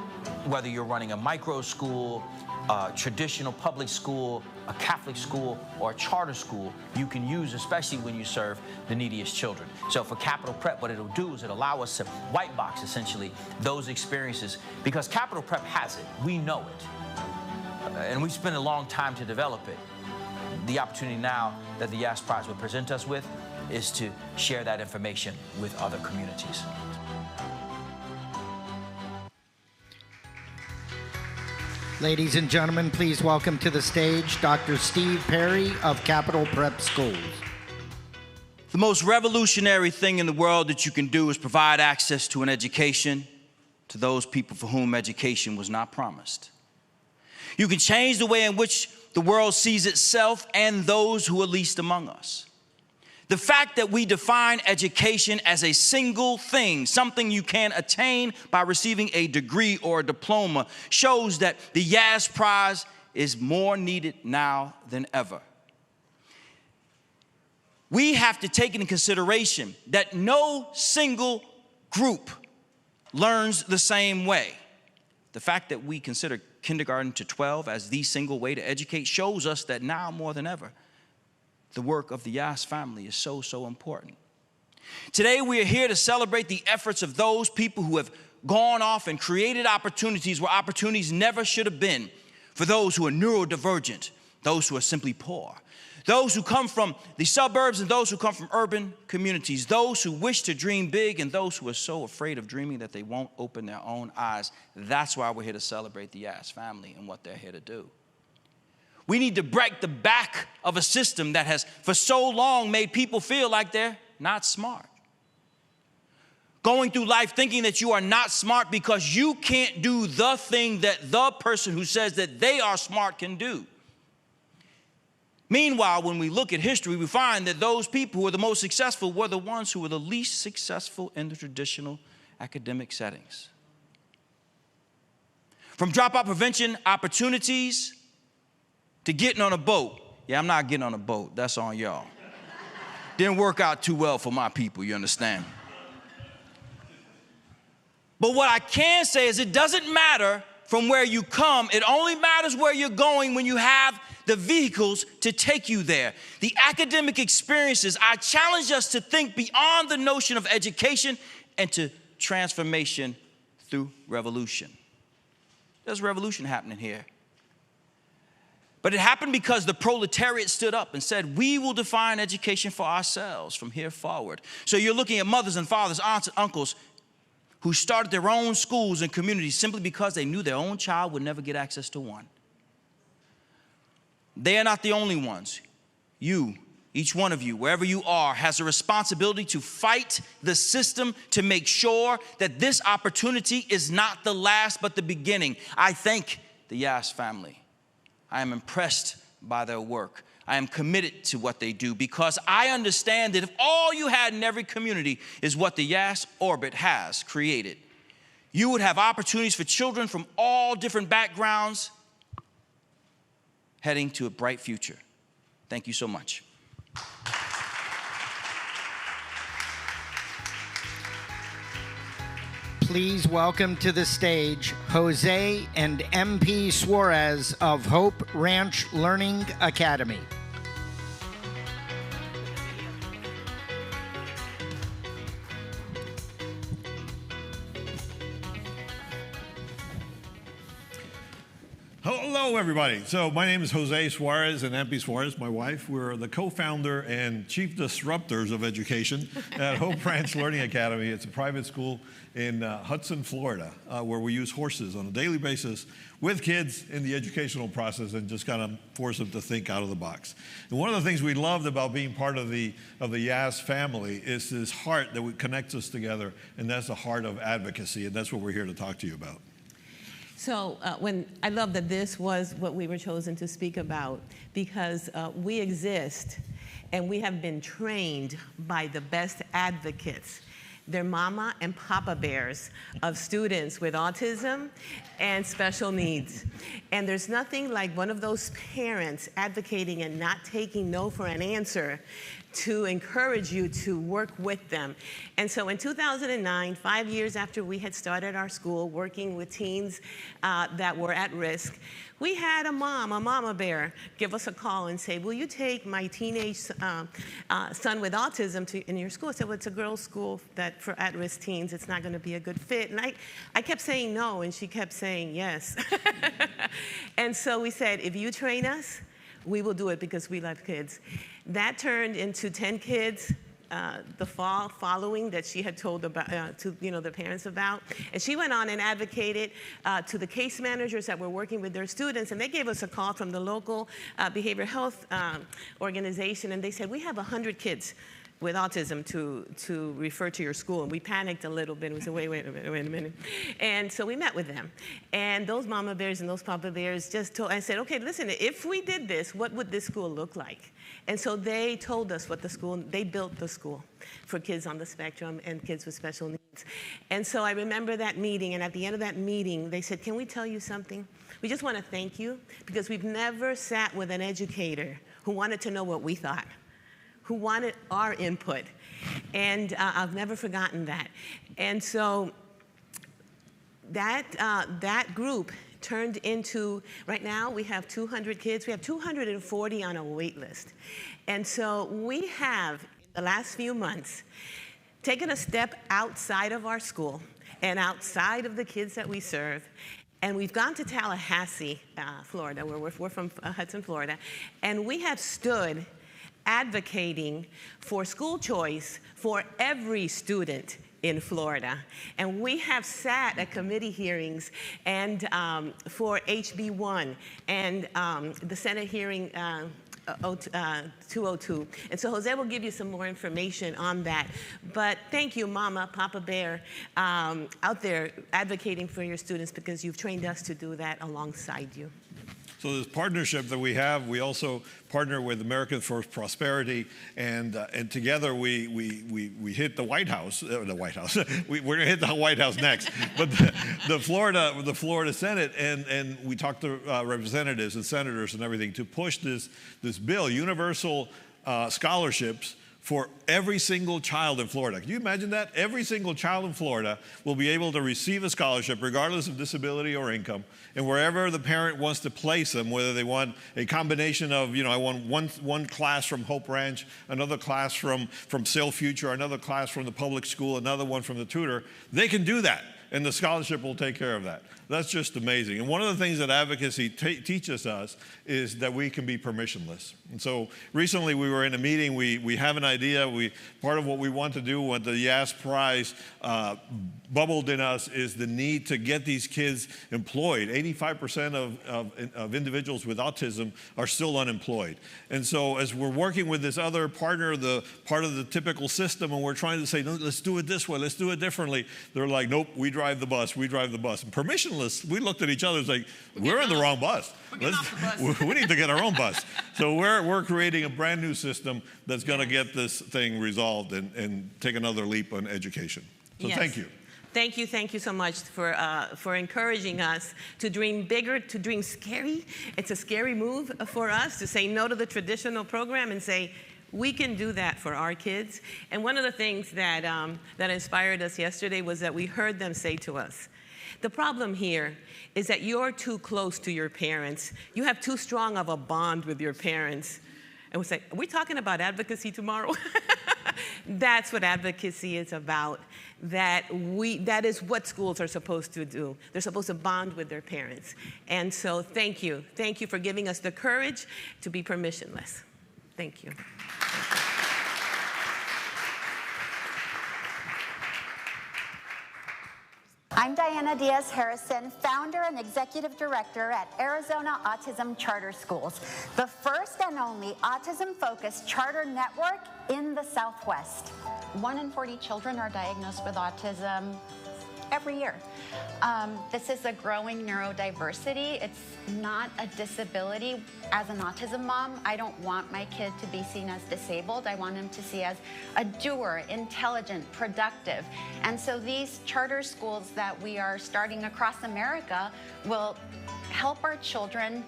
whether you're running a micro school, a traditional public school, a Catholic school, or a charter school, you can use, especially when you serve the neediest children. So for Capital Prep, what it'll do is it'll allow us to white box, essentially, those experiences, because Capital Prep has it. We know it. And we spent a long time to develop it. The opportunity now that the Yass Prize will present us with is to share that information with other communities. Ladies and gentlemen, please welcome to the stage Dr. Steve Perry of Capital Prep Schools. The most revolutionary thing in the world that you can do is provide access to an education to those people for whom education was not promised. You can change the way in which the world sees itself and those who are least among us. The fact that we define education as a single thing, something you can attain by receiving a degree or a diploma, shows that the Yass Prize is more needed now than ever. We have to take into consideration that no single group learns the same way. The fact that we consider kindergarten to 12 as the single way to educate shows us that now more than ever, the work of the Yass family is so, so important. Today, we are here to celebrate the efforts of those people who have gone off and created opportunities where opportunities never should have been, for those who are neurodivergent, those who are simply poor, those who come from the suburbs and those who come from urban communities, those who wish to dream big and those who are so afraid of dreaming that they won't open their own eyes. That's why we're here to celebrate the Yass family and what they're here to do. We need to break the back of a system that has for so long made people feel like they're not smart. Going through life thinking that you are not smart because you can't do the thing that the person who says that they are smart can do. Meanwhile, when we look at history, we find that those people who were the most successful were the ones who were the least successful in the traditional academic settings. From dropout prevention opportunities to getting on a boat. Yeah, I'm not getting on a boat. That's on y'all. Didn't work out too well for my people, you understand? But what I can say is it doesn't matter from where you come. It only matters where you're going when you have the vehicles to take you there. The academic experiences, I challenge us to think beyond the notion of education and to transformation through revolution. There's a revolution happening here. But it happened because the proletariat stood up and said, we will define education for ourselves from here forward. So you're looking at mothers and fathers, aunts and uncles who started their own schools and communities simply because they knew their own child would never get access to one. They are not the only ones. You, each one of you, wherever you are, has a responsibility to fight the system to make sure that this opportunity is not the last but the beginning. I thank the Yass family. I am impressed by their work. I am committed to what they do because I understand that if all you had in every community is what the Yass orbit has created, you would have opportunities for children from all different backgrounds heading to a bright future. Thank you so much. Please welcome to the stage Jose and MP Suarez of Hope Ranch Learning Academy. Hello, everybody. So my name is Jose Suarez and MP Suarez, my wife. We're the co-founder and chief disruptors of education at Hope Ranch Learning Academy. It's a private school in Hudson, Florida, where we use horses on a daily basis with kids in the educational process and just kind of force them to think out of the box. And one of the things we loved about being part of the Yass family is this heart that connects us together, and that's the heart of advocacy, and that's what we're here to talk to you about. So I love that this was what we were chosen to speak about because we exist and we have been trained by the best advocates. They're mama and papa bears of students with autism and special needs. And there's nothing like one of those parents advocating and not taking no for an answer to encourage you to work with them. And so in 2009, 5 years after we had started our school working with teens that were at risk, we had a mama bear, give us a call and say, will you take my teenage son with autism in your school? I said, well, it's a girls' school for at-risk teens. It's not going to be a good fit. And I kept saying no, and she kept saying yes. And so we said, if you train us, we will do it because we love kids. That turned into 10 kids the fall following that she had told about, to the parents about. And she went on and advocated to the case managers that were working with their students. And they gave us a call from the local behavioral health organization. And they said, we have 100 kids with autism to refer to your school. And we panicked a little bit. We said, wait a minute. And so we met with them. And those mama bears and those papa bears just told, I said, okay, listen, if we did this, what would this school look like? And so they told us what the school, they built the school for kids on the spectrum and kids with special needs. And so I remember that meeting, and at the end of that meeting, they said, can we tell you something? We just want to thank you, because we've never sat with an educator who wanted to know what we thought, who wanted our input. And I've never forgotten that. And so that group turned into, right now we have 200 kids. We have 240 on a wait list. And so we have, in the last few months, taken a step outside of our school and outside of the kids that we serve. And we've gone to Tallahassee, Florida, where we're from Hudson, Florida. And we have stood advocating for school choice for every student in Florida. And we have sat at committee hearings and for HB1 and the Senate hearing 202. And so Jose will give you some more information on that. But thank you, Mama, Papa Bear, out there advocating for your students, because you've trained us to do that alongside you. So this partnership that we have, we also partner with Americans for Prosperity, and together we hit the White House. The White House. We're going to hit the White House next, but the Florida Senate, and we talked to representatives and senators and everything to push this bill, universal scholarships for every single child in Florida. Can you imagine that? Every single child in Florida will be able to receive a scholarship regardless of disability or income, and wherever the parent wants to place them, whether they want a combination of, I want one class from Hope Ranch, another class from Sail Future, another class from the public school, another one from the tutor, they can do that, and the scholarship will take care of that. That's just amazing. And one of the things that advocacy teaches us is that we can be permissionless. And so recently we were in a meeting, we have an idea, part of what we want to do, what the Yass Prize bubbled in us, is the need to get these kids employed. 85% of individuals with autism are still unemployed. And so as we're working with this other partner, part of the typical system, and we're trying to say, no, let's do it this way, let's do it differently, they're like, nope, we drive the bus. And permissionless, we looked at each other and like, we're in the wrong bus. We need to get our own bus. So we're creating a brand new system that's going to get this thing resolved and take another leap on education. So yes. Thank you. Thank you so much for encouraging us to dream bigger, to dream scary. It's a scary move for us to say no to the traditional program and say, we can do that for our kids. And one of the things that inspired us yesterday was that we heard them say to us, the problem here is that you're too close to your parents. You have too strong of a bond with your parents. And we say, are we talking about advocacy tomorrow? That's what advocacy is about. That is what schools are supposed to do. They're supposed to bond with their parents. And so thank you. Thank you for giving us the courage to be permissionless. Thank you. I'm Diaz Harrison, founder and executive director at Arizona Autism Charter Schools, the first and only autism-focused charter network in the Southwest. 1 in 40 children are diagnosed with autism every year. This is a growing neurodiversity. It's not a disability. As an autism mom, I don't want my kid to be seen as disabled. I want him to see as a doer, intelligent, productive. And so these charter schools that we are starting across America will help our children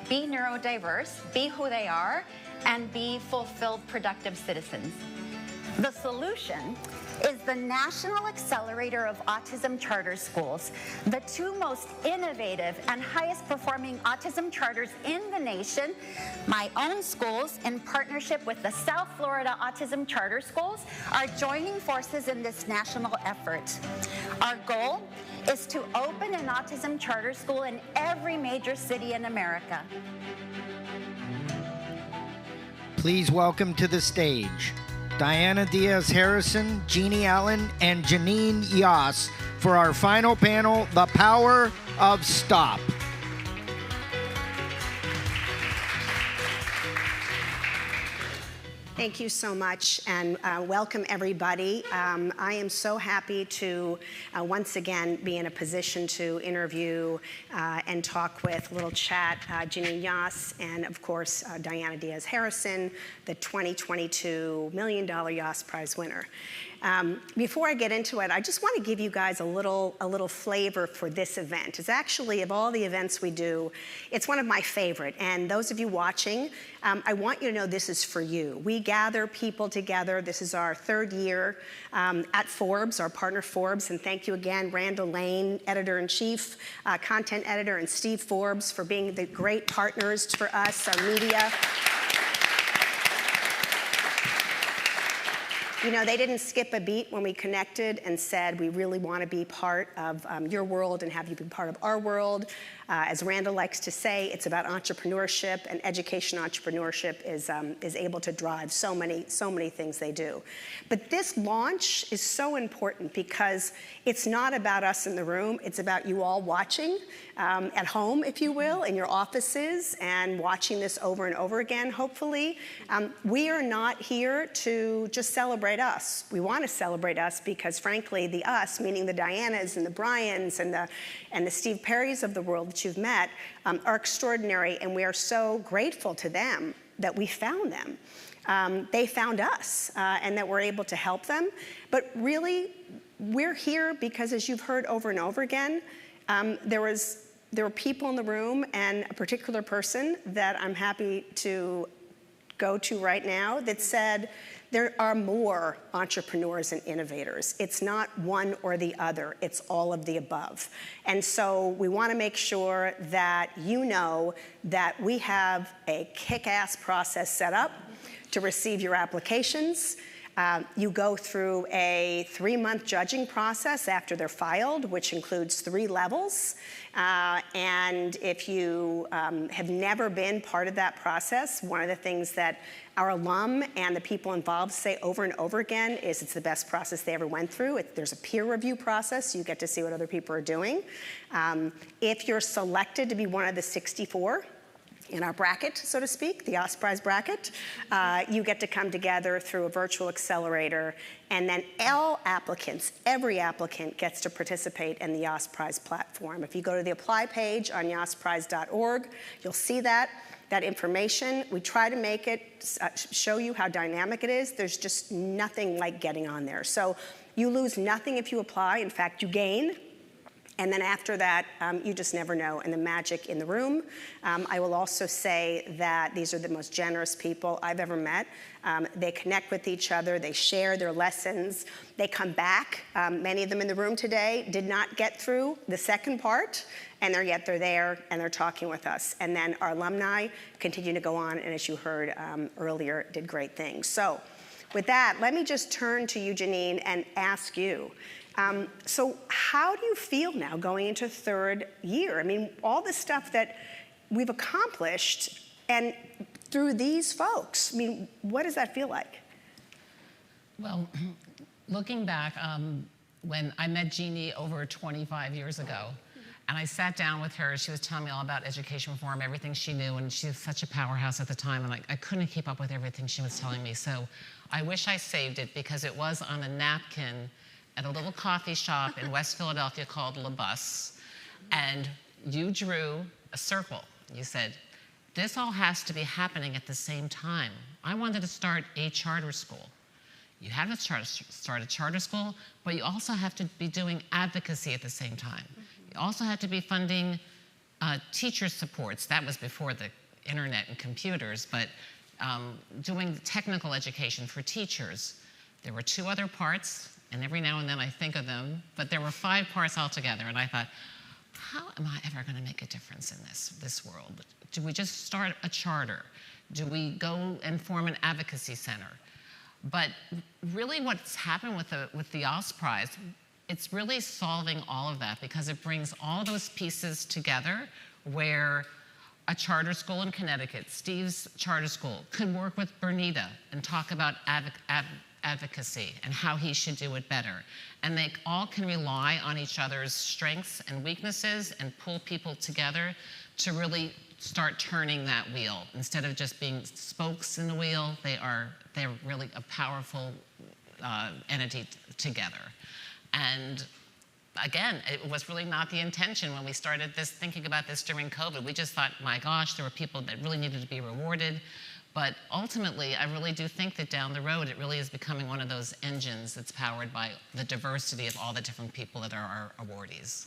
be neurodiverse, be who they are, and be fulfilled, productive citizens. The solution is the National Accelerator of Autism Charter Schools, the 2 most innovative and highest performing autism charters in the nation. My own schools, in partnership with the South Florida Autism Charter Schools, are joining forces in this national effort. Our goal is to open an autism charter school in every major city in America. Please welcome to the stage Diaz Harrison, Jeannie Allen, and Janine Yass for our final panel, The Power of Stop. Thank you so much, and welcome everybody. I am so happy to once again be in a position to interview and talk with, little chat, Janine Yass, and of course Diana Diaz Harrison, the 2022 $1 million Yass Prize winner. Before I get into it, I just want to give you guys a little flavor for this event. It's actually, of all the events we do, it's one of my favorite. And those of you watching, I want you to know this is for you. We gather people together. This is our third year at Forbes, our partner Forbes. And thank you again, Randall Lane, editor-in-chief, content editor, and Steve Forbes for being the great partners for us, our media. You know, they didn't skip a beat when we connected and said, we really want to be part of your world and have you be part of our world. As Randall likes to say, it's about entrepreneurship, and education entrepreneurship is able to drive so many things they do. But this launch is so important because it's not about us in the room, it's about you all watching at home, if you will, in your offices, and watching this over and over again, hopefully. We are not here to just celebrate us. We want to celebrate us because, frankly, the us, meaning the Dianas and the Bryans and the Steve Perrys of the world that you've met, are extraordinary, and we are so grateful to them that we found them. They found us, and that we're able to help them. But really, we're here because, as you've heard over and over again, there were people in the room, and a particular person that I'm happy to go to right now that said, there are more entrepreneurs and innovators. It's not one or the other, it's all of the above. And so we want to make sure that you know that we have a kick-ass process set up to receive your applications. You go through a 3-month judging process after they're filed, which includes 3 levels. And if you have never been part of that process, one of the things that our alum and the people involved say over and over again is it's the best process they ever went through. There's a peer review process. You get to see what other people are doing. If you're selected to be one of the 64 in our bracket, so to speak, the Yass Prize bracket, you get to come together through a virtual accelerator, and then all applicants, every applicant gets to participate in the Yass Prize platform. If you go to the apply page on yassprize.org, you'll see that information. We try to make it, show you how dynamic it is. There's just nothing like getting on there. So you lose nothing if you apply. In fact, you gain. And then after that, you just never know, and the magic in the room. I will also say that these are the most generous people I've ever met. They connect with each other, they share their lessons, they come back. Many of them in the room today did not get through the second part, and yet they're there and they're talking with us. And then our alumni continue to go on, and as you heard earlier, did great things. So with that, let me just turn to you, Janine, and ask you, so how do you feel now going into 3rd year? I mean, all the stuff that we've accomplished and through these folks, I mean, what does that feel like? Well, looking back, when I met Jeannie over 25 years ago, and I sat down with her, she was telling me all about education reform, everything she knew, and she was such a powerhouse at the time, and I couldn't keep up with everything she was telling me. So I wish I saved it because it was on a napkin at a little coffee shop in West Philadelphia called La Bus, and you drew a circle. You said, this all has to be happening at the same time. I wanted to start a charter school. You have to start a charter school, but you also have to be doing advocacy at the same time. You also have to be funding teacher supports. That was before the internet and computers, but doing technical education for teachers. There were 2 other parts, and every now and then I think of them, but there were 5 parts altogether, and I thought, how am I ever going to make a difference in this world? Do we just start a charter? Do we go and form an advocacy center? But really what's happened with the Yass Prize, it's really solving all of that because it brings all those pieces together where a charter school advocacy and how he should do it better. And they all can rely on each other's strengths and weaknesses and pull people together to really start turning that wheel. Instead of just being spokes in the wheel, they're really a powerful entity together. And again, it was really not the intention when we started thinking about this during COVID. We just thought, my gosh, there were people that really needed to be rewarded. But ultimately, I really do think that down the road, it really is becoming one of those engines that's powered by the diversity of all the different people that are our awardees.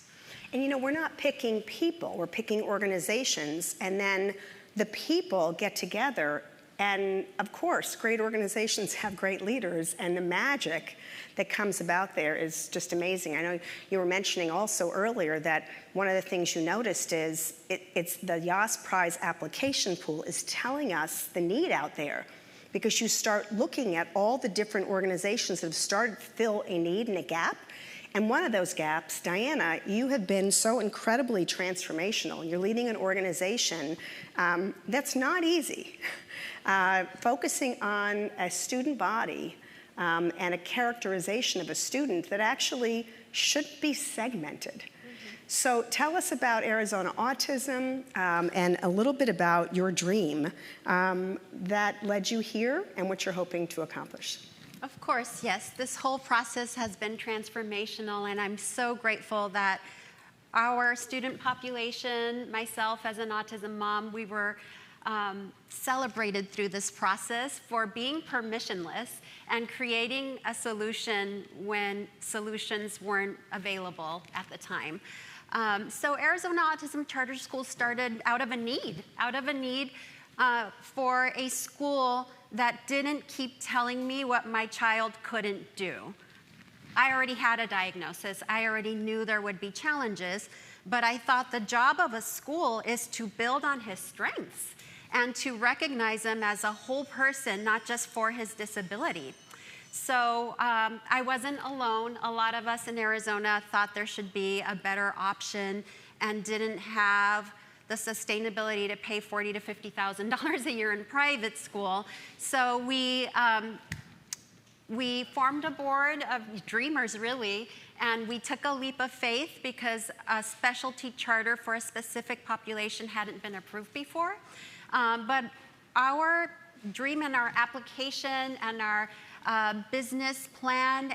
And you know, we're not picking people, we're picking organizations, and then the people get together. And of course, great organizations have great leaders, and the magic that comes about there is just amazing. I know you were mentioning also earlier that one of the things you noticed is it's the Yass Prize application pool is telling us the need out there, because you start looking at all the different organizations that have started to fill a need and a gap. And one of those gaps, Diana, you have been so incredibly transformational. You're leading an organization that's not easy. Focusing on a student body and a characterization of a student that actually should be segmented. So tell us about Arizona Autism and a little bit about your dream that led you here and what you're hoping to accomplish. Of course, yes. This whole process has been transformational, and I'm so grateful that our student population, myself as an autism mom, we were celebrated through this process for being permissionless and creating a solution when solutions weren't available at the time. So Arizona Autism Charter School started out of a need for a school that didn't keep telling me what my child couldn't do. I already had a diagnosis. I already knew there would be challenges, but I thought the job of a school is to build on his strengths and to recognize him as a whole person, not just for his disability. So I wasn't alone. A lot of us in Arizona thought there should be a better option and didn't have the sustainability to pay $40,000 to $50,000 a year in private school. So we formed a board of dreamers, really, and we took a leap of faith because a specialty charter for a specific population hadn't been approved before. But our dream and our application and our business plan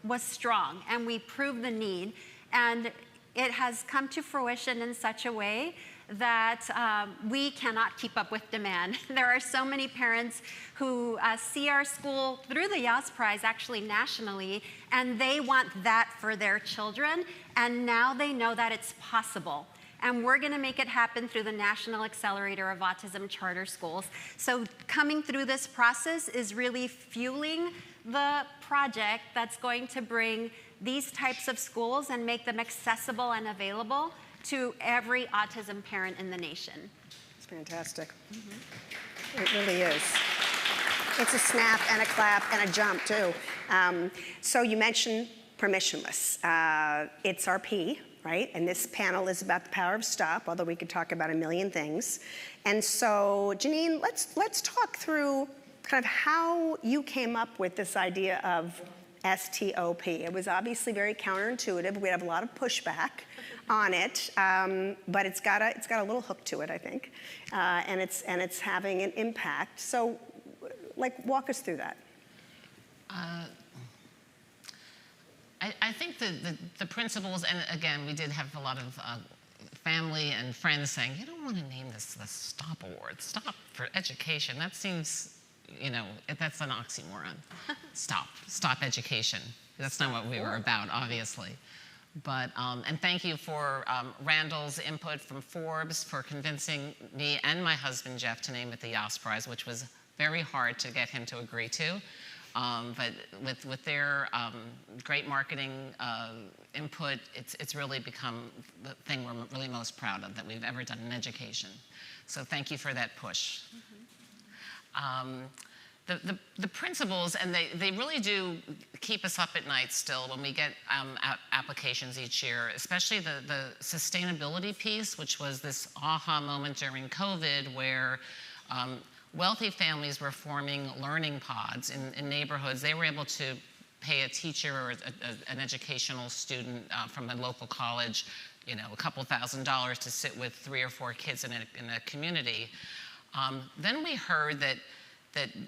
was strong, and we proved the need. And it has come to fruition in such a way that we cannot keep up with demand. There are so many parents who see our school through the Yass Prize, actually nationally, and they want that for their children, and now they know that it's possible. And we're gonna make it happen through the National Accelerator of Autism Charter Schools. So coming through this process is really fueling the project that's going to bring these types of schools and make them accessible and available to every autism parent in the nation. It's fantastic. It really is. It's a snap and a clap and a jump, too. So you mentioned permissionless. It's our P, right? And this panel is about the power of stop, although we could talk about a million things. And so, Janine, let's talk through kind of how you came up with this idea of STOP. It was obviously very counterintuitive. We have a lot of pushback on it, but it's got a little hook to it, I think, and it's having an impact. So, walk us through that. I think the principles, and again, we did have a lot of family and friends saying, you don't want to name this the STOP Award. Stop for education. That seems, that's an oxymoron. Stop education. That's not what we were about, obviously. But, and thank you for Randall's input from Forbes for convincing me and my husband, Jeff, to name it the Yass Prize, which was very hard to get him to agree to. But with their great marketing input, it's really become the thing we're really most proud of that we've ever done in education. So thank you for that push. The principles, and they really do keep us up at night still when we get applications each year, especially the sustainability piece, which was this aha moment during COVID where wealthy families were forming learning pods in neighborhoods. They were able to pay a teacher or an educational student from a local college, a couple $1,000s to sit with 3 or 4 kids in a community. Then we heard that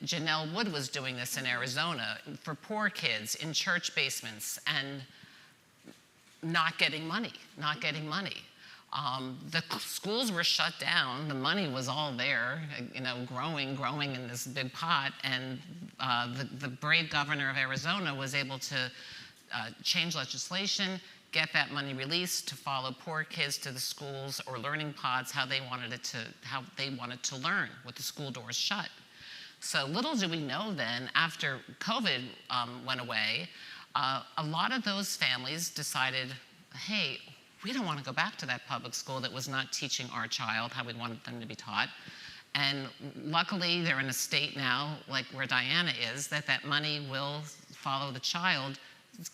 Janelle Wood was doing this in Arizona for poor kids in church basements and not getting money. The schools were shut down. The money was all there, growing in this big pot. And the brave governor of Arizona was able to change legislation, get that money released to follow poor kids to the schools or learning pods how they wanted to learn with the school doors shut. So little do we know then, after COVID went away, a lot of those families decided, hey, we don't want to go back to that public school that was not teaching our child how we wanted them to be taught. And luckily, they're in a state now, like where Diana is, that money will follow the child,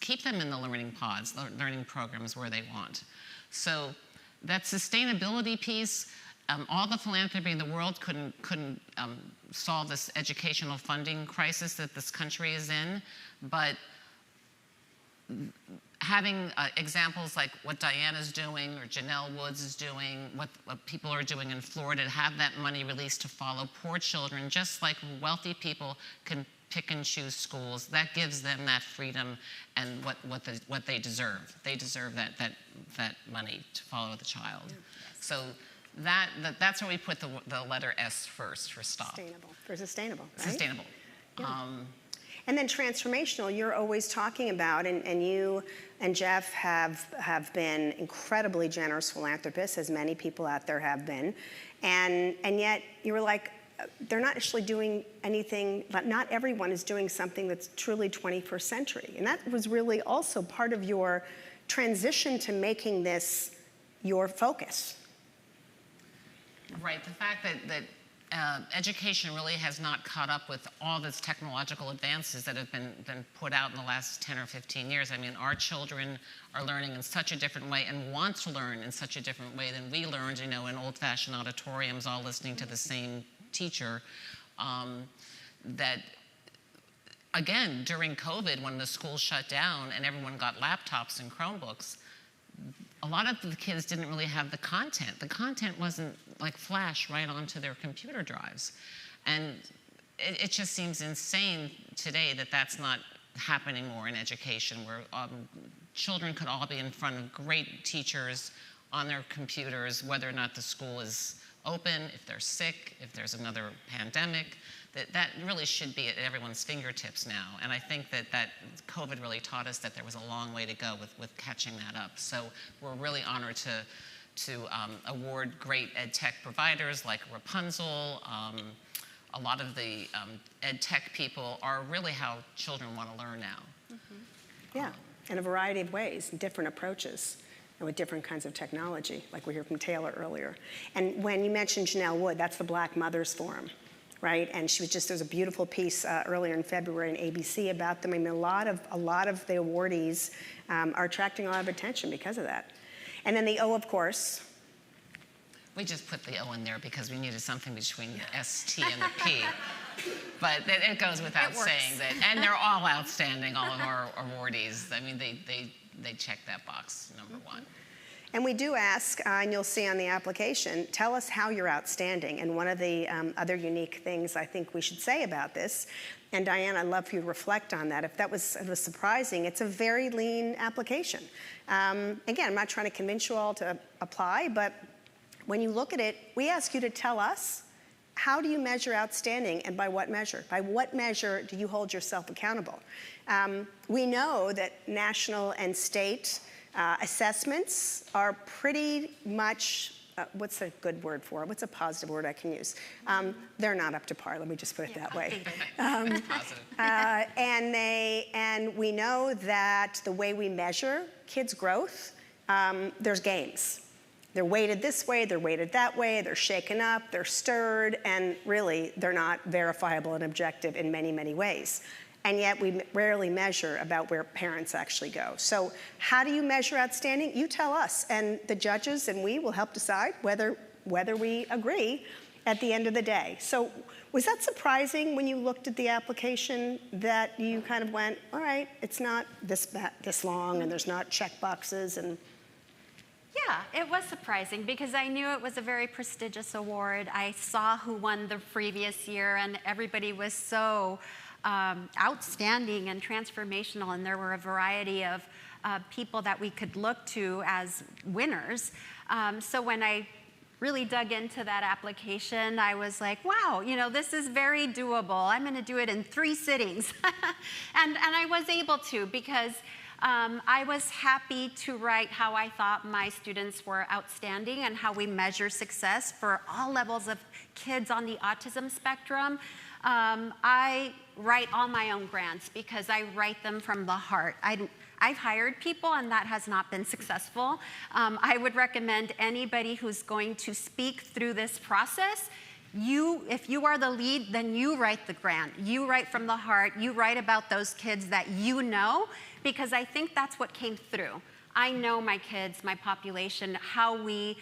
keep them in the learning pods, learning programs where they want. So that sustainability piece, all the philanthropy in the world couldn't solve this educational funding crisis that this country is in, but having examples like what Diana's doing or Janelle Woods is doing, what people are doing in Florida, to have that money released to follow poor children, just like wealthy people can pick and choose schools, that gives them that freedom and what they deserve. They deserve that money to follow the child. Yeah. So that's where we put the letter S first for stop. Sustainable, right? Sustainable. Yeah. And then transformational, you're always talking about, and you and Jeff have been incredibly generous philanthropists, as many people out there have been, and yet you were like, they're not actually doing anything, but not everyone is doing something that's truly 21st century. And that was really also part of your transition to making this your focus. Right, the fact that education really has not caught up with all these technological advances that have been put out in the last 10 or 15 years. I mean, our children are learning in such a different way and want to learn in such a different way than we learned, in old-fashioned auditoriums, all listening to the same teacher. That, again, during COVID, when the schools shut down and everyone got laptops and Chromebooks, a lot of the kids didn't really have the content. The content wasn't like flash right onto their computer drives. And it just seems insane today that that's not happening more in education, where children could all be in front of great teachers on their computers, whether or not the school is open, if they're sick, if there's another pandemic. That really should be at everyone's fingertips now. And I think that COVID really taught us that there was a long way to go with catching that up. So we're really honored to award great ed tech providers like Rapunzel. A lot of the ed tech people are really how children want to learn now. Mm-hmm. Yeah, in a variety of ways, different approaches, and with different kinds of technology, like we heard from Taylor earlier. And when you mentioned Janelle Wood, that's the Black Mothers Forum. Right, and there was a beautiful piece earlier in February in ABC about them. I mean, a lot of the awardees are attracting a lot of attention because of that. And then the O, of course. We just put the O in there because we needed something between the S, T, and the P. But it goes without saying that, and they're all outstanding, all of our awardees. I mean, they check that box, number one. And we do ask, and you'll see on the application, tell us how you're outstanding. And one of the other unique things I think we should say about this, and Diane, I'd love for you to reflect on that. If that was surprising, it's a very lean application. Again, I'm not trying to convince you all to apply, but when you look at it, we ask you to tell us, how do you measure outstanding, and by what measure? By what measure do you hold yourself accountable? We know that national and state assessments are pretty much, what's a good word for it? What's a positive word I can use? They're not up to par, let me just put it that way. And we know that the way we measure kids' growth, there's games. They're weighted this way, they're weighted that way, they're shaken up, they're stirred, and really, they're not verifiable and objective in many, many ways. And yet we rarely measure about where parents actually go. So how do you measure outstanding? You tell us, and the judges and we will help decide whether we agree at the end of the day. So Was that surprising when you looked at the application that you kind of went, all right, it's not this long and there's not check boxes and... Yeah, it was surprising because I knew it was a very prestigious award. I saw who won the previous year and everybody was so outstanding and transformational, and there were a variety of people that we could look to as winners. So when I really dug into that application, I was like, wow, you know, this is very doable. I'm going to do it in 3 sittings. and I was able to because I was happy to write how I thought my students were outstanding and how we measure success for all levels of kids on the autism spectrum. I write all my own grants because I write them from the heart. I've hired people and that has not been successful. I would recommend anybody who's going to speak through this process, if you are the lead, then you write the grant. You write from the heart. You write about those kids that you know, because I think that's what came through. I know my kids, my population, how we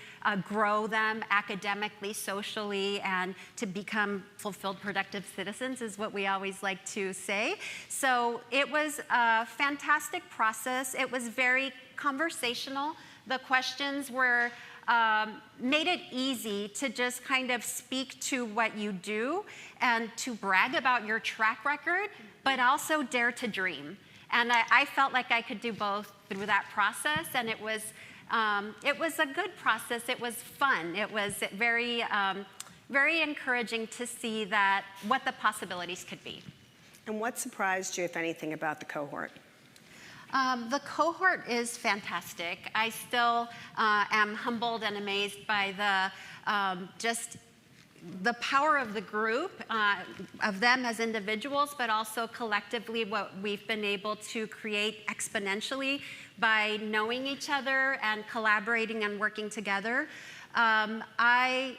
grow them academically, socially, and to become fulfilled, productive citizens is what we always like to say. So it was a fantastic process. It was very conversational. The questions were made it easy to just kind of speak to what you do and to brag about your track record, but also dare to dream. And I felt like I could do both through that process, and it was a good process. It was fun. It was very, very encouraging to see that what the possibilities could be. And what surprised you, if anything, about the cohort? The cohort is fantastic. I still am humbled and amazed by just the power of the group, of them as individuals, but also collectively what we've been able to create exponentially by knowing each other and collaborating and working together. I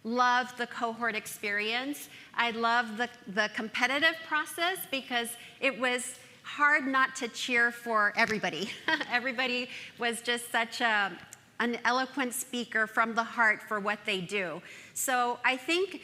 love the cohort experience. I love the competitive process because it was hard not to cheer for everybody. Everybody was just such an eloquent speaker from the heart for what they do. So I think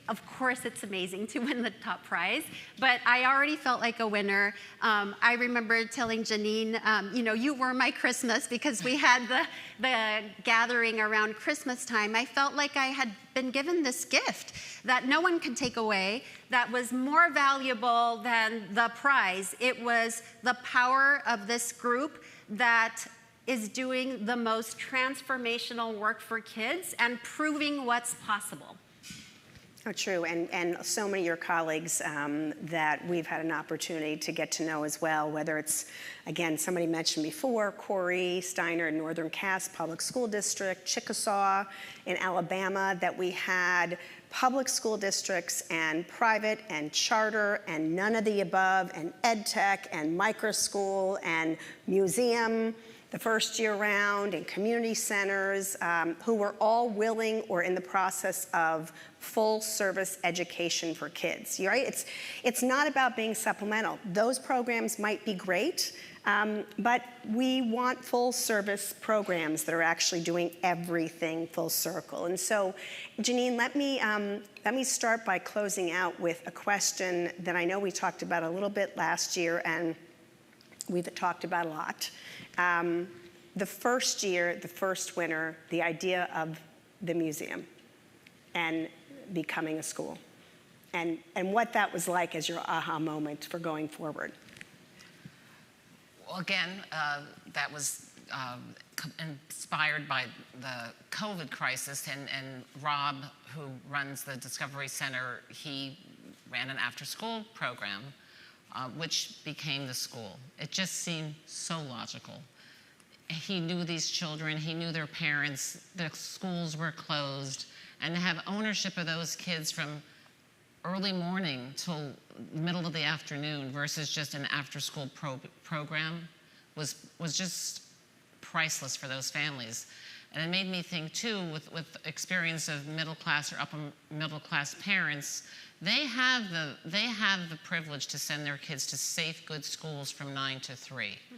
of course it's amazing to win the top prize, but I already felt like a winner. I remember telling Janine, you know, you were my Christmas because we had the gathering around Christmas time. I felt like I had been given this gift that no one could take away, that was more valuable than the prize. It was the power of this group that is doing the most transformational work for kids and proving what's possible. Oh, true, and so many of your colleagues that we've had an opportunity to get to know as well, whether it's, again, somebody mentioned before, Corey Steiner in Northern Cass Public School District, Chickasaw in Alabama, that we had public school districts and private and charter and none of the above, and ed tech and micro school and museum the first year round, and community centers, who were all willing or in the process of full service education for kids. You're right? It's not about being supplemental. Those programs might be great, but we want full service programs that are actually doing everything full circle. And so, Janine, let me start by closing out with a question that I know we talked about a little bit last year, and we've talked about a lot. The first year, the first winner, the idea of the museum and becoming a school, and what that was like as your aha moment for going forward. Well, again, that was inspired by the COVID crisis, and Rob, who runs the Discovery Center, he ran an after-school program, which became the school. It just seemed so logical. He knew these children, he knew their parents, the schools were closed, and to have ownership of those kids from early morning till middle of the afternoon versus just an after-school program was just priceless for those families. And it made me think too, with experience of middle class or upper middle class parents, they have the privilege to send their kids to safe, good schools from 9 to 3. Mm-hmm.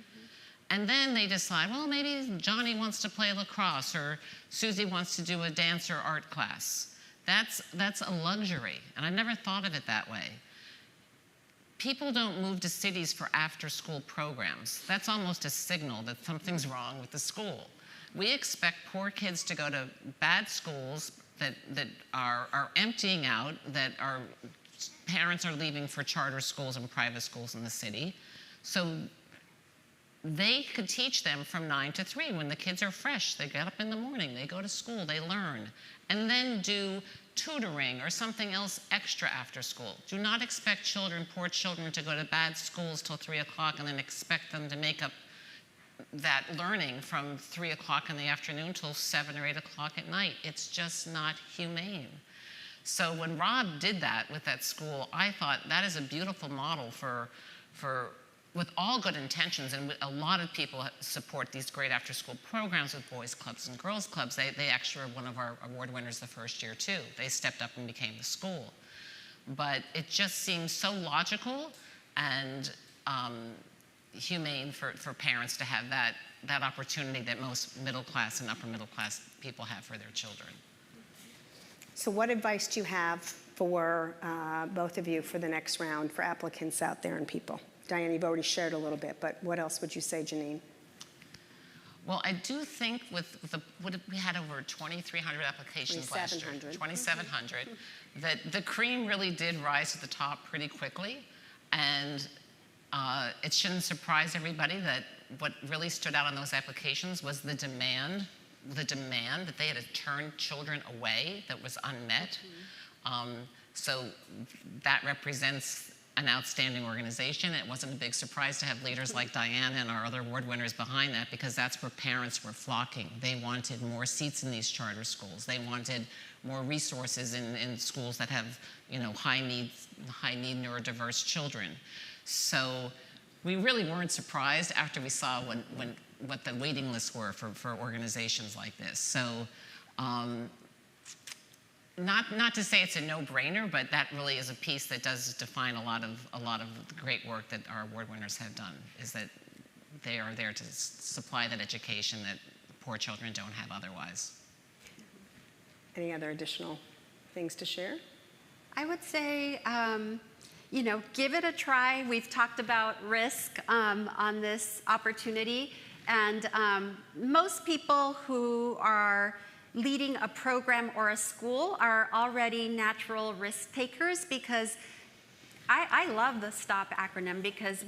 And then they decide, well, maybe Johnny wants to play lacrosse or Susie wants to do a dance or art class. That's a luxury, and I never thought of it that way. People don't move to cities for after-school programs. That's almost a signal that something's wrong with the school. We expect poor kids to go to bad schools that are emptying out, that our parents are leaving for charter schools and private schools in the city. So they could teach them from 9 to 3 when the kids are fresh. They get up in the morning, they go to school, they learn, and then do tutoring or something else extra after school. Do not expect children, poor children, to go to bad schools till 3 o'clock and then expect them to make up that learning from 3 o'clock in the afternoon till 7 or 8 o'clock at night. It's just not humane. So when Rob did that with that school, I thought that is a beautiful model for with all good intentions, and a lot of people support these great after-school programs with boys clubs and girls clubs. They actually were one of our award winners the first year too. They stepped up and became the school. But it just seems so logical and humane for parents to have that opportunity that most middle class and upper middle class people have for their children. So what advice do you have for both of you for the next round for applicants out there and people? Diane, you've already shared a little bit, but what else would you say, Janine? Well, I do think we had over 2,300 applications last year, 2,700, that the cream really did rise to the top pretty quickly. And it shouldn't surprise everybody that what really stood out on those applications was the demand that they had to turn children away that was unmet. So that represents an outstanding organization. It wasn't a big surprise to have leaders like Diane and our other award winners behind that, because that's where parents were flocking. They wanted more seats in these charter schools. They wanted more resources in schools that have, high need neurodiverse children. So we really weren't surprised after we saw what the waiting lists were for organizations like this. So not to say it's a no-brainer, but that really is a piece that does define a lot of the great work that our award winners have done, is that they are there to supply that education that poor children don't have otherwise. Any other additional things to share? I would say, give it a try. We've talked about risk on this opportunity, and most people who are leading a program or a school are already natural risk takers, because I love the STOP acronym, because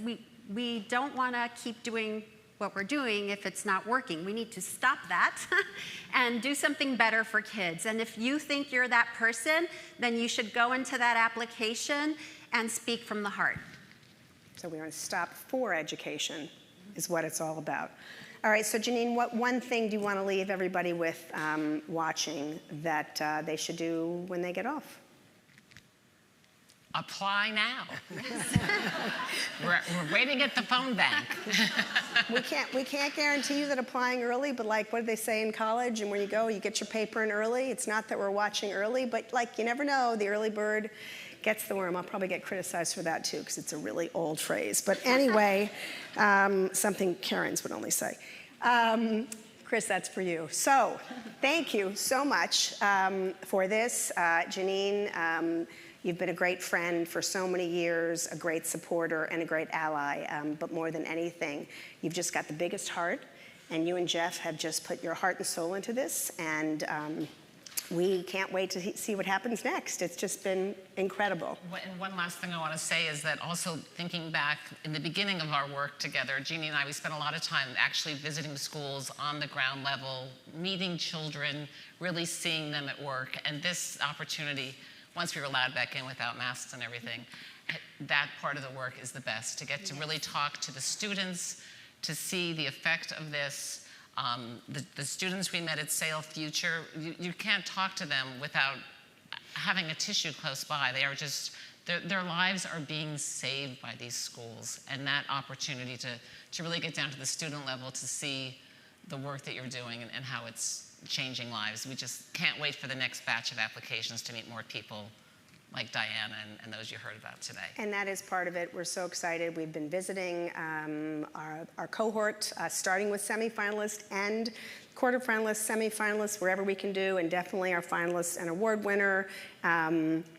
we don't want to keep doing what we're doing if it's not working. We need to stop that and do something better for kids. And if you think you're that person, then you should go into that application and speak from the heart. So we want to stop for education is what it's all about. All right, so Janine, what one thing do you want to leave everybody with watching that they should do when they get off? Apply now. we're waiting at the phone bank. we can't guarantee you that applying early, but like, what do they say in college? And when you go, you get your paper in early. It's not that we're watching early, but like, you never know, the early bird gets the worm. I'll probably get criticized for that too, because it's a really old phrase. But anyway, something Karens would only say. Chris, that's for you. So thank you so much for this. Janine, you've been a great friend for so many years, a great supporter and a great ally. But more than anything, you've just got the biggest heart. And you and Jeff have just put your heart and soul into this. And we can't wait to see what happens next. It's just been incredible. And one last thing I want to say is that also thinking back in the beginning of our work together, Jeannie and I, we spent a lot of time actually visiting schools on the ground level, meeting children, really seeing them at work. And this opportunity, once we were allowed back in without masks and everything, that part of the work is the best, to get to really talk to the students, to see the effect of this. The students we met at Sail Future, you can't talk to them without having a tissue close by. They are just, their lives are being saved by these schools. And that opportunity to really get down to the student level to see the work that you're doing and how it's changing lives. We just can't wait for the next batch of applications to meet more people like Diana and those you heard about today. And that is part of it. We're so excited. We've been visiting our cohort, starting with semifinalists and quarterfinalists, semifinalists, wherever we can do, and definitely our finalists and award winner.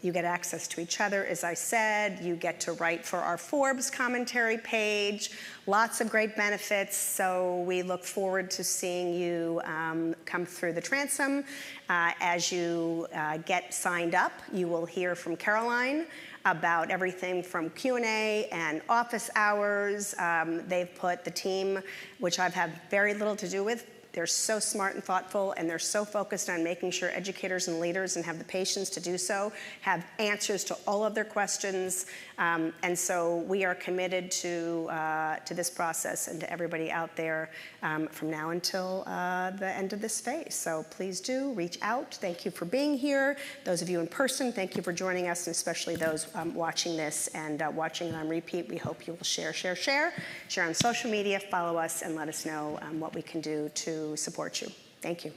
You get access to each other, as I said. You get to write for our Forbes commentary page. Lots of great benefits, so we look forward to seeing you come through the transom. As you get signed up, you will hear from Caroline about everything from Q&A and office hours. They've put the team, which I've had very little to do with. They're so smart and thoughtful, and they're so focused on making sure educators and leaders, and have the patience to do so, have answers to all of their questions. And so we are committed to this process and to everybody out there from now until the end of this phase. So please do reach out. Thank you for being here. Those of you in person, thank you for joining us, and especially those watching this and watching it on repeat. We hope you will share on social media, follow us, and let us know what we can do to support you. Thank you.